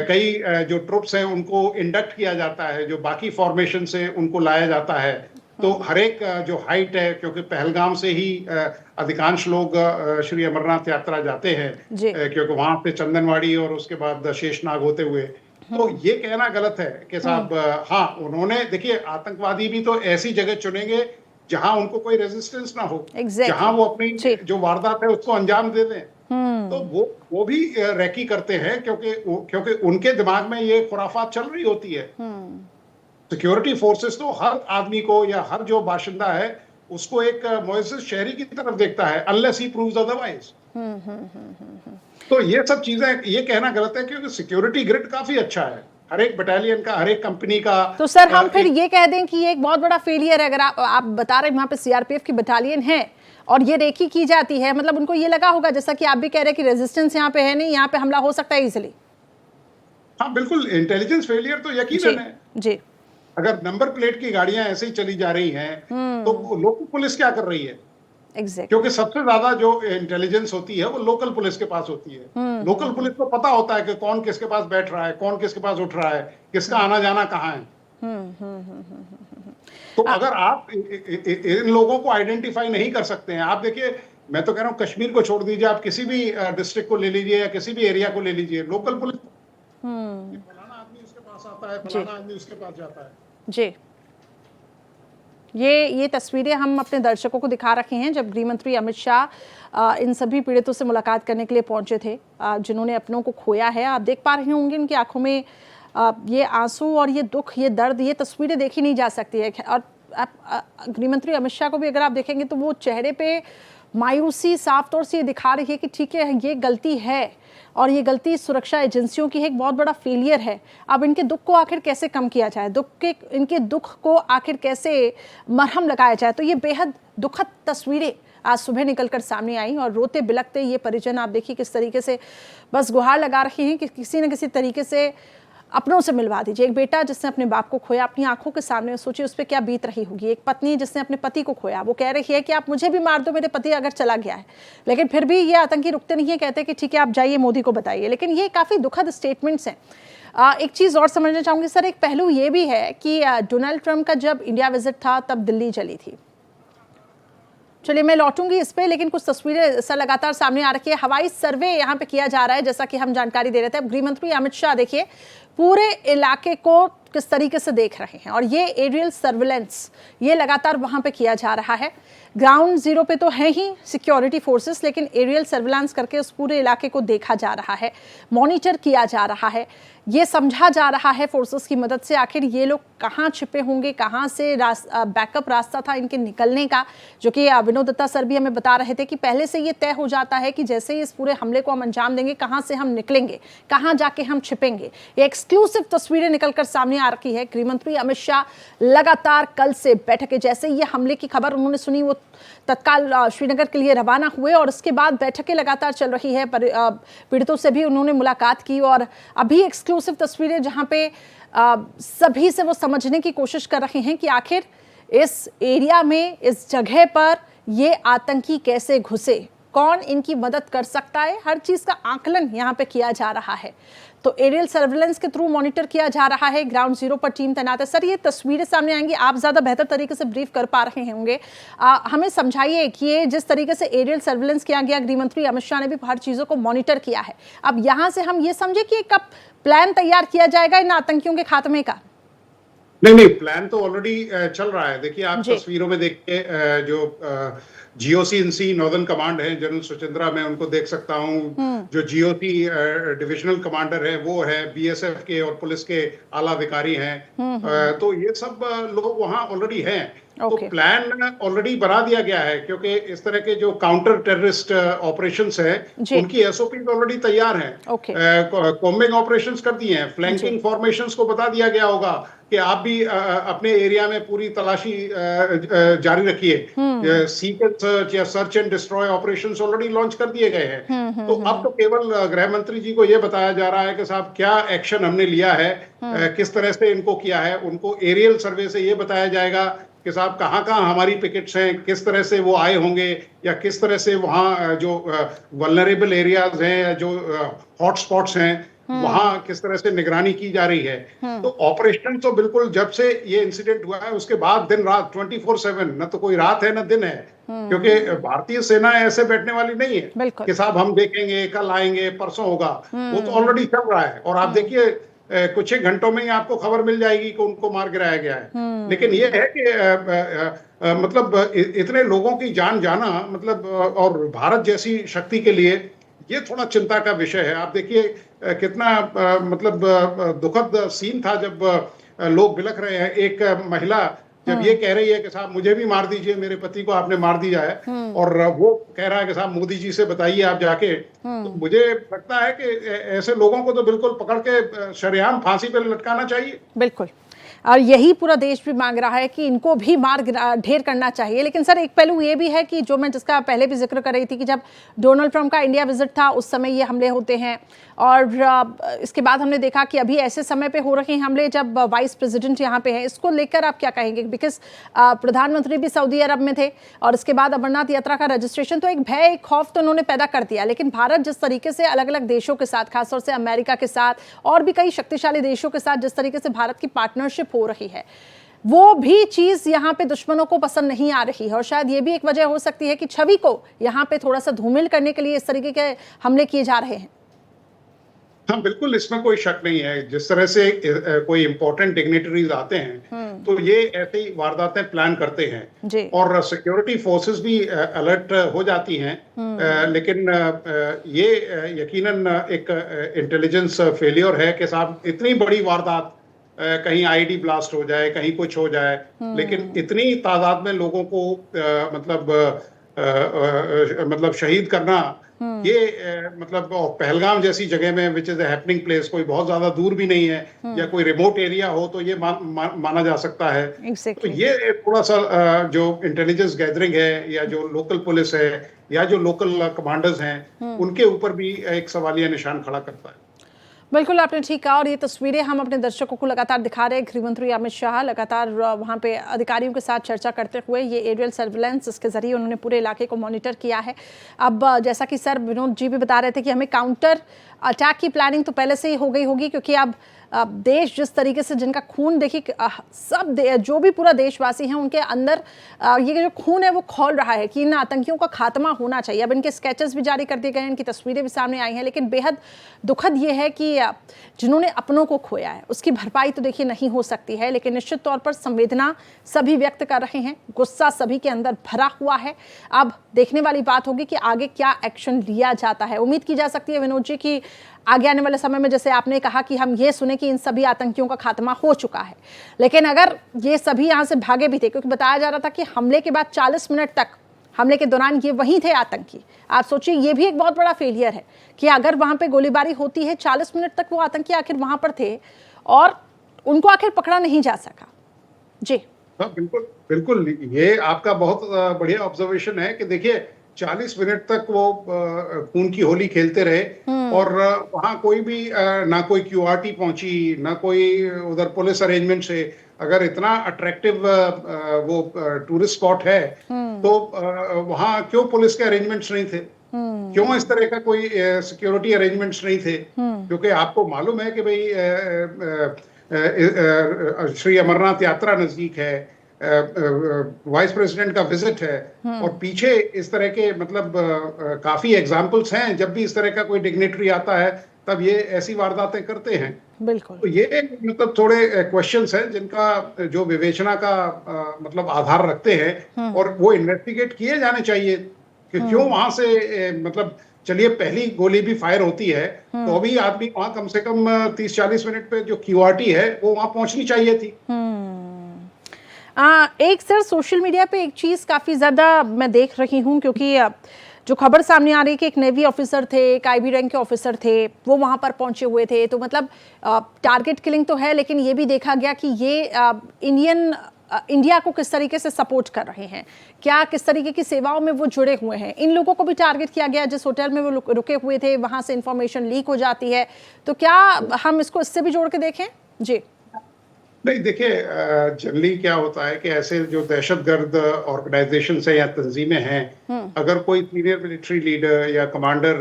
कई जो ट्रुप्स हैं उनको इंडक्ट किया जाता है, जो बाकी फॉर्मेशन से उनको लाया जाता है। तो हर एक जो हाइट है, क्योंकि पहलगाम से ही अधिकांश लोग श्री अमरनाथ यात्रा जाते हैं, क्योंकि वहां पे चंदनवाड़ी और उसके बाद शेषनाग होते हुए। तो ये कहना गलत है कि साहब हाँ, उन्होंने देखिए आतंकवादी भी तो ऐसी जगह चुनेंगे जहां उनको कोई रेजिस्टेंस ना हो, जहां वो अपनी जो वारदात है उसको अंजाम दे दें। तो वो भी रैकी करते हैं, क्योंकि उनके दिमाग में ये खुराफात चल रही होती है। सिक्योरिटी फोर्सेस तो हर आदमी को या हर जो बाशिंदा है उसको एक मुअज़्ज़िज़ शहरी की तरफ देखता है, अनलेस ही प्रूव्स अदरवाइज। तो ये सब चीजें ये कहना गलत है, क्योंकि सिक्योरिटी ग्रिड काफी अच्छा है, हर एक बटालियन का, हर एक कंपनी का। तो सर हम फिर ये कह दें कि ये एक बहुत बड़ा फेलियर है, अगर आप बता रहे हैं वहां पे सीआरपीएफ की बटालियन है और ये रेकी की जाती है, मतलब उनको ये लगा होगा, जैसा कि आप भी कह रहे हैं कि रेजिस्टेंस यहाँ पे है नहीं, यहाँ पे हमला हो सकता है इजिली। हाँ बिल्कुल, इंटेलिजेंस फेलियर तो यकीनन है जी। अगर नंबर प्लेट की गाड़ियां ऐसे ही चली जा रही हैं तो लोकल पुलिस क्या कर रही है? क्योंकि सबसे ज्यादा जो इंटेलिजेंस होती है वो लोकल पुलिस के पास होती है। लोकल पुलिस को पता होता है कि कौन किसके पास बैठ रहा है, कौन किसके पास उठ रहा है, किसका आना जाना कहाँ है। तो अगर आप इन लोगों को आइडेंटिफाई नहीं कर सकते हैं, आप देखिए, मैं तो कह रहा हूँ कश्मीर को छोड़ दीजिए, आप किसी भी डिस्ट्रिक्ट को ले लीजिए या किसी भी एरिया को ले लीजिए, लोकल पुलिस फलाना आदमी उसके पास आता है, फलाना आदमी उसके पास जाता है जी। ये तस्वीरें हम अपने दर्शकों को दिखा रखे हैं जब गृह मंत्री अमित शाह इन सभी पीड़ितों से मुलाकात करने के लिए पहुंचे थे, जिन्होंने अपनों को खोया है। आप देख पा रहे होंगे इनकी आंखों में ये आंसू और ये दुख, ये दर्द, ये तस्वीरें देखी नहीं जा सकती है। और गृह मंत्री अमित शाह को भी अगर आप देखेंगे तो वो चेहरे पे मायूसी साफ तौर से ये दिखा रही है कि ठीक है, ये गलती है और ये गलती सुरक्षा एजेंसियों की है, एक बहुत बड़ा फेलियर है। अब इनके दुख को आखिर कैसे कम किया जाए, इनके दुख को आखिर कैसे मरहम लगाया जाए। तो ये बेहद दुखद तस्वीरें आज सुबह निकलकर सामने आई और रोते बिलखते ये परिजन आप देखिए किस तरीके से बस गुहार लगा रहे हैं कि किसी न किसी तरीके से अपनों से मिलवा दीजिए। एक बेटा जिसने अपने बाप को खोया अपनी आंखों के सामने, सोचिए उस पर क्या बीत रही होगी। एक पत्नी जिसने अपने पति को खोया, वो कह रही है कि आप मुझे भी मार दो, मेरे पति अगर चला गया है। लेकिन फिर भी ये आतंकी रुकते नहीं है, कहते कि ठीक है आप जाइए मोदी को बताइए। लेकिन ये काफ़ी दुखद स्टेटमेंट्स हैं। एक चीज़ और समझना चाहूँगी सर, एक पहलू ये भी है कि डोनाल्ड ट्रंप का जब इंडिया विजिट था तब दिल्ली चली थी। चलिए मैं लौटूंगी इस पे, लेकिन कुछ तस्वीरें सर लगातार सामने आ रही है। हवाई सर्वे यहाँ पे किया जा रहा है, जैसा कि हम जानकारी दे रहे थे। अब गृह मंत्री अमित शाह देखिए पूरे इलाके को किस तरीके से देख रहे हैं और ये एरियल सर्विलेंस ये लगातार वहां पे किया जा रहा है। ग्राउंड जीरो पे तो है ही सिक्योरिटी फोर्सेस, लेकिन एरियल सर्विलांस करके उस पूरे इलाके को देखा जा रहा है, मॉनिटर किया जा रहा है, ये समझा जा रहा है फोर्सेस की मदद से आखिर ये लोग कहाँ छिपे होंगे, कहाँ से बैकअप रास्ता था इनके निकलने का, जो कि विनोद दत्ता सर भी हमें बता रहे थे कि पहले से ये तय हो जाता है कि जैसे ही इस पूरे हमले को हम अंजाम देंगे कहाँ से हम निकलेंगे, कहाँ जाके हम छिपेंगे। ये एक्सक्लूसिव तस्वीरें निकलकर सामने आ रही है। गृहमंत्री अमित शाह लगातार कल से बैठकें, जैसे ये हमले की खबर उन्होंने सुनी वो तत्काल श्रीनगर के लिए रवाना हुए और उसके बाद बैठकें लगातार चल रही है। पीड़ितों से भी उन्होंने मुलाकात की और अभी एक्सक्लूसिव तस्वीरें जहां पे सभी से वो समझने की कोशिश कर रहे हैं कि आखिर इस एरिया में, इस जगह पर ये आतंकी कैसे घुसे, कौन इनकी मदद कर सकता है, हर चीज का आकलन यहाँ पे किया जा रहा है। तो एरियल सर्विलेंस के थ्रू मॉनिटर किया जा रहा है, ग्राउंड जीरो पर टीम तैनात है। सर ये तस्वीरें सामने आएंगी, आप ज़्यादा बेहतर तरीके से ब्रीफ कर पा रहे होंगे, हमें समझाइए कि ये जिस तरीके से एरियल सर्विलेंस किया गया, गृह मंत्री अमित शाह ने भी हर चीज़ों को मॉनिटर किया है। अब यहाँ से हम ये समझे कि कब प्लान तैयार किया जाएगा इन आतंकियों के खात्मे का? नहीं, प्लान तो ऑलरेडी चल रहा है। देखिए आप तस्वीरों में देखिए जो GOC-in-C नॉर्दर्न कमांड है, जनरल सुचंद्रा, मैं उनको देख सकता हूँ। जो GOC डिविजनल कमांडर है वो है, BSF के और पुलिस के आला अधिकारी हैं। तो ये सब लोग वहाँ ऑलरेडी हैं। तो प्लान ऑलरेडी बना दिया गया है, क्योंकि इस तरह के जो काउंटर टेररिस्ट ऑपरेशंस है उनकी SOP ऑलरेडी तैयार है। कॉम्बिंग ऑपरेशंस कर दिए हैं, फ्लैंकिंग फॉर्मेशंस को बता दिया गया होगा कि आप भी अपने एरिया में पूरी तलाशी जारी रखिए। सीक्रेट सर्च या search and destroy operations already launch कर दिए गए हैं। तो अब तो केवल गृह मंत्री जी को यह बताया जा रहा है कि साहब क्या एक्शन हमने लिया है, किस तरह से इनको किया है। उनको एरियल सर्वे से ये बताया जाएगा कि साहब कहाँ कहाँ हमारी पिकेट्स हैं, किस तरह से वो आए होंगे, या किस तरह से वहाँ जो वल्नरेबल एरियाज हैं, जो हॉट स्पॉट्स हैं, वहां किस तरह से निगरानी की जा रही है। तो ऑपरेशन तो बिल्कुल जब से ये इंसिडेंट हुआ है उसके बाद दिन रात 24/7, न तो कोई रात है न दिन है, क्योंकि भारतीय सेना ऐसे बैठने वाली नहीं है कि साहब हम देखेंगे, कल आएंगे, परसों होगा। वो तो ऑलरेडी चल रहा है और आप देखिए कुछ ही घंटों में ही आपको खबर मिल जाएगी कि उनको मार गिराया गया है। लेकिन ये है कि मतलब इतने लोगों की जान जाना, मतलब और भारत जैसी शक्ति के लिए ये थोड़ा चिंता का विषय है। आप देखिए कितना मतलब दुखद सीन था जब लोग बिलख रहे हैं। एक महिला जब ये कह रही है कि साहब मुझे भी मार दीजिए, मेरे पति को आपने मार दिया है, और वो कह रहा है कि साहब मोदी जी से बताइए आप जाके, तो मुझे लगता है कि ऐसे लोगों को तो बिल्कुल पकड़ के शरेआम फांसी पर लटकाना चाहिए। बिल्कुल, और यही पूरा देश भी मांग रहा है कि इनको भी मार ढेर करना चाहिए। लेकिन सर एक पहलू ये भी है कि जो मैं जिसका पहले भी जिक्र कर रही थी कि जब डोनाल्ड ट्रंप का इंडिया विजिट था उस समय ये हमले होते हैं, और इसके बाद हमने देखा कि अभी ऐसे समय पे हो रहे हैं हमले जब वाइस प्रेसिडेंट यहाँ पे है। इसको लेकर आप क्या कहेंगे? बिकॉज प्रधानमंत्री भी सऊदी अरब में थे और इसके बाद अमरनाथ यात्रा का रजिस्ट्रेशन, तो एक भय, एक खौफ तो उन्होंने पैदा कर दिया। लेकिन भारत जिस तरीके से अलग अलग देशों के साथ, खासतौर से अमेरिका के साथ और भी कई शक्तिशाली देशों के साथ जिस तरीके से भारत की पार्टनरशिप हो रही है, वो भी चीज यहाँ पे दुश्मनों को पसंद नहीं आ रही है। और शायद ये भी एक वजह हो सकती है कि छवि को यहाँ पे थोड़ा सा धूमिल करने के लिए इस तरीके के हमले किए जा रहे हैं। हाँ बिल्कुल, इसमें कोई शक नहीं है। जिस तरह से कोई इंपॉर्टेंट डिग्नेटरीज आते हैं तो ये ऐसे ही वारदातें प्लान करते हैं और सिक्योरिटी फोर्सेस भी अलर्ट हो जाती हैं। लेकिन ये यकीनन एक इंटेलिजेंस फेलियर है कि साहब इतनी बड़ी वारदात, कहीं आईडी ब्लास्ट हो जाए, कहीं कुछ हो जाए, लेकिन इतनी तादाद में लोगों को मतलब मतलब शहीद करना, ये मतलब पहलगाम जैसी जगह में which is a happening place, कोई बहुत ज्यादा दूर भी नहीं है या कोई रिमोट एरिया हो तो ये माना जा सकता है। तो Exactly. ये थोड़ा सा जो इंटेलिजेंस गैदरिंग है या जो लोकल पुलिस है या जो लोकल कमांडर्स हैं उनके ऊपर भी एक सवालिया निशान खड़ा करता है। बिल्कुल आपने ठीक कहा, और ये तस्वीरें हम अपने दर्शकों को लगातार दिखा रहे हैं। गृहमंत्री अमित शाह लगातार वहाँ पे अधिकारियों के साथ चर्चा करते हुए ये एरियल सर्विलेंस, इसके जरिए उन्होंने पूरे इलाके को मॉनिटर किया है। अब जैसा कि सर विनोद जी भी बता रहे थे कि हमें काउंटर अटैक की प्लानिंग तो पहले से ही हो गई होगी, क्योंकि अब देश जिस तरीके से जिनका खून देखिए जो भी पूरा देशवासी हैं उनके अंदर ये जो खून है वो खौल रहा है कि इन आतंकियों का खात्मा होना चाहिए। अब इनके स्केचेस भी जारी कर दिए गए हैं, इनकी तस्वीरें भी सामने आई हैं, लेकिन बेहद दुखद ये है कि जिन्होंने अपनों को खोया है उसकी भरपाई तो देखिए नहीं हो सकती है, लेकिन निश्चित तौर पर संवेदना सभी व्यक्त कर रहे हैं, गुस्सा सभी के अंदर भरा हुआ है। अब देखने वाली बात होगी कि आगे क्या एक्शन लिया जाता है। उम्मीद की जा सकती है विनोद जी कि आगे आने वाले समय में, जैसे आपने कहा कि हम ये सुने कि इन सभी आतंकियों का खात्मा हो चुका है, लेकिन अगर ये सभी यहाँ से भागे भी थे, क्योंकि बताया जा रहा था कि हमले के बाद 40 मिनट तक, हमले के दौरान ये वहीं थे आतंकी। आप सोचिए, ये भी एक बहुत बड़ा फेलियर है कि अगर वहां पे गोलीबारी होती है 40 मिनट तक वो आतंकी आखिर वहां पर थे और उनको आखिर पकड़ा नहीं जा सका। जी हाँ, बिल्कुल बिल्कुल, ये आपका बहुत बढ़िया ऑब्जर्वेशन है कि देखिए 40 मिनट तक वो खून की होली खेलते रहे और वहां कोई भी ना कोई क्यूआरटी पहुंची, ना कोई उधर पुलिस अरेंजमेंट से। अगर इतना अट्रैक्टिव वो टूरिस्ट स्पॉट है तो वहां क्यों पुलिस के अरेंजमेंट्स नहीं थे, क्यों इस तरह का कोई सिक्योरिटी अरेंजमेंट्स नहीं थे? क्योंकि आपको मालूम है कि भाई श्री अमरनाथ यात्रा नजदीक है, वाइस प्रेसिडेंट का विजिट है और पीछे इस तरह के मतलब काफी एग्जाम्पल्स हैं, जब भी इस तरह का कोई डिग्नेटरी आता है तब ये ऐसी वारदातें करते हैं। बिल्कुल, तो ये मतलब थोड़े क्वेश्चंस हैं जिनका जो विवेचना का मतलब आधार रखते हैं और वो इन्वेस्टिगेट किए जाने चाहिए कि क्यों वहां से मतलब, चलिए पहली गोली भी फायर होती है तो अभी आदमी वहां कम से कम 30-40 मिनट पे जो क्यूआरटी है वो वहां पहुंचनी चाहिए थी। एक सर सोशल मीडिया पे एक चीज़ काफ़ी ज़्यादा मैं देख रही हूँ, क्योंकि जो खबर सामने आ रही है कि एक नेवी ऑफिसर थे, एक आईबी रैंक के ऑफिसर थे, वो वहाँ पर पहुँचे हुए थे। तो मतलब टारगेट किलिंग तो है, लेकिन ये भी देखा गया कि ये इंडिया को किस तरीके से सपोर्ट कर रहे हैं, क्या किस तरीके की सेवाओं में वो जुड़े हुए हैं। इन लोगों को भी टारगेट किया गया, जिस होटल में वो रुके हुए थे वहाँ से इंफॉर्मेशन लीक हो जाती है। तो क्या हम इसको इससे भी जोड़ के देखें? जी नहीं, देखिए जनरली क्या होता है कि ऐसे जो दहशतगर्द ऑर्गेनाइजेशन है या तंजीमें हैं, अगर कोई सीनियर मिलिट्री लीडर या कमांडर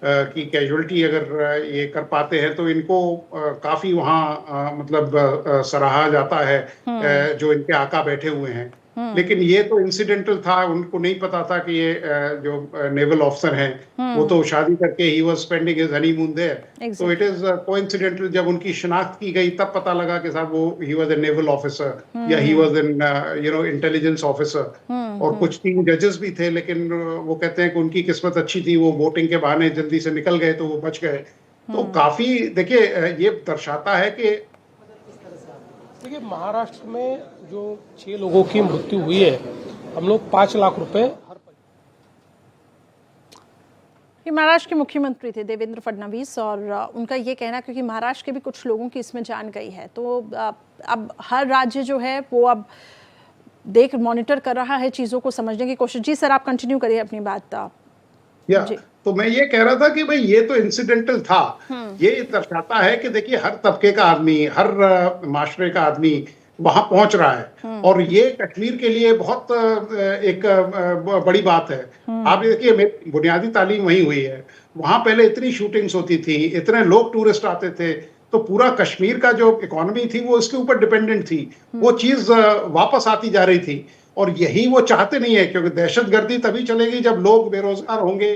की कैजुअलिटी अगर ये कर पाते हैं तो इनको काफी वहाँ मतलब सराहा जाता है जो इनके आका बैठे हुए हैं। लेकिन ये तो इंसिडेंटल था, उनको नहीं पता था कि ये जो नेवल ऑफिसर हैं वो तो शादी करके ही was spending his honeymoon there, तो इट इज कोइंसिडेंटल। जब उनकी शिनाख्त की गई तब पता लगा कि साहब वो he was a naval officer या he was an intelligence officer. और कुछ 3 जजेस भी थे, लेकिन वो कहते हैं कि उनकी किस्मत अच्छी थी, वो वोटिंग के बहाने जल्दी से निकल गए तो वो बच गए। तो काफी देखिए ये दर्शाता है कि देखिए महाराष्ट्र में जो 6 लोगों की मृत्यु हुई है, हम लोग 5 लाख रुपए ये महाराष्ट्र के मुख्यमंत्री थे देवेंद्र फडणवीस, और उनका ये कहना, क्योंकि महाराष्ट्र के भी कुछ लोगों की इसमें जान गई है, तो अब हर राज्य जो है वो अब मॉनिटर कर रहा है चीज़ों को समझने की कोशिश। जी सर, आप कंटिन्यू करिए अपनी बात। तो मैं ये कह रहा था कि भाई ये तो इंसिडेंटल था। ये दर्शाता है कि देखिए हर तबके का आदमी, हर माशरे का आदमी वहां पहुंच रहा है और ये कश्मीर के लिए बहुत एक बड़ी बात है। आप देखिए मेरी बुनियादी तालीम वहीं हुई है, वहां पहले इतनी शूटिंग्स होती थी, इतने लोग टूरिस्ट आते थे, तो पूरा कश्मीर का जो इकोनॉमी थी वो इसके ऊपर डिपेंडेंट थी। वो चीज वापस आती जा रही थी और यही वो चाहते नहीं है, क्योंकि दहशतगर्दी तभी चलेगी जब लोग बेरोजगार होंगे,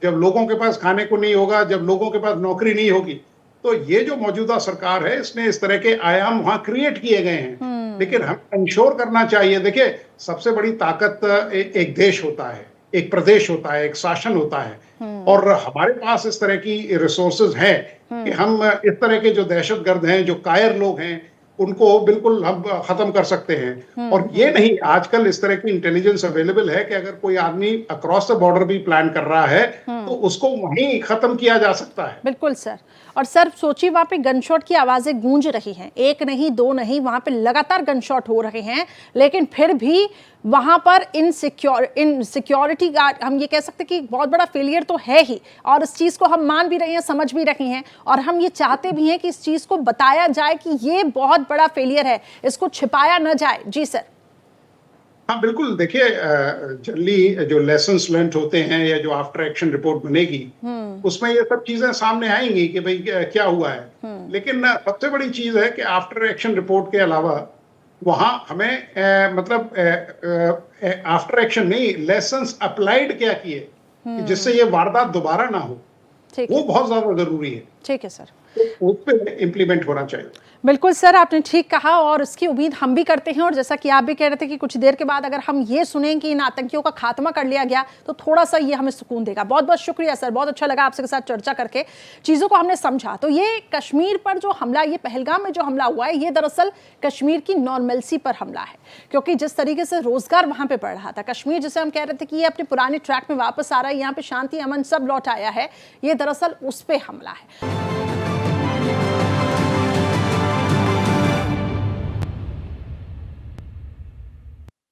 जब लोगों के पास खाने को नहीं होगा, जब लोगों के पास नौकरी नहीं होगी। तो ये जो मौजूदा सरकार है इसने इस तरह के आयाम वहां क्रिएट किए गए हैं, लेकिन हम इंश्योर करना चाहिए। देखिए सबसे बड़ी ताकत एक देश होता है, एक प्रदेश होता है, एक शासन होता है, और हमारे पास इस तरह की रिसोर्सेज हैं कि हम इस तरह के जो दहशतगर्द हैं, जो कायर लोग हैं, उनको बिल्कुल हम खत्म कर सकते हैं। और ये नहीं, आजकल इस तरह की इंटेलिजेंस अवेलेबल है कि अगर कोई आदमी अक्रॉस द बॉर्डर भी प्लान कर रहा है तो उसको वहीं खत्म किया जा सकता है। बिल्कुल सर। और सर सोचिए, वहां पे गनशॉट की आवाजें गूंज रही हैं, एक नहीं दो नहीं, वहां पे लगातार गनशॉट हो रहे हैं, लेकिन फिर भी वहां पर इनसिक्योरिटी गार्ड, हम ये कह सकते कि बहुत बड़ा फेलियर तो है ही, और इस चीज को हम मान भी रहे हैं, समझ भी रहे हैं, और हम ये चाहते भी हैं कि इस चीज को बताया जाए कि ये बहुत बड़ा फेलियर है, इसको छिपाया न जाए। जी सर। हाँ बिल्कुल, देखिए जनरली जो लेसन्स लर्न होते हैं या जो आफ्टर एक्शन रिपोर्ट बनेगी उसमें ये सब चीजें सामने आएंगी कि भाई क्या हुआ है। लेकिन सबसे बड़ी चीज है कि आफ्टर एक्शन रिपोर्ट के अलावा वहां हमें मतलब आफ्टर एक्शन नहीं, लेसन्स अप्लाइड क्या किए कि जिससे ये वारदात दोबारा ना हो, वो बहुत ज्यादा जरूरी है। ठीक है सर, तो उस पर इम्प्लीमेंट होना चाहिए। बिल्कुल सर, आपने ठीक कहा, और इसकी उम्मीद हम भी करते हैं। और जैसा कि आप भी कह रहे थे कि कुछ देर के बाद अगर हम ये सुनें कि इन आतंकियों का खात्मा कर लिया गया तो थोड़ा सा ये हमें सुकून देगा। बहुत बहुत शुक्रिया सर, बहुत अच्छा लगा आपके साथ चर्चा करके, चीज़ों को हमने समझा। तो ये कश्मीर पर जो हमला, ये पहलगाम में जो हमला हुआ है, ये दरअसल कश्मीर की नॉर्मलसी पर हमला है, क्योंकि जिस तरीके से रोजगार वहां पर बढ़ रहा था, कश्मीर जिसे हम कह रहे थे कि ये अपने पुराने ट्रैक में वापस आ रहा है, यहाँ पे शांति अमन सब लौट आया है, ये दरअसल उस पर हमला है।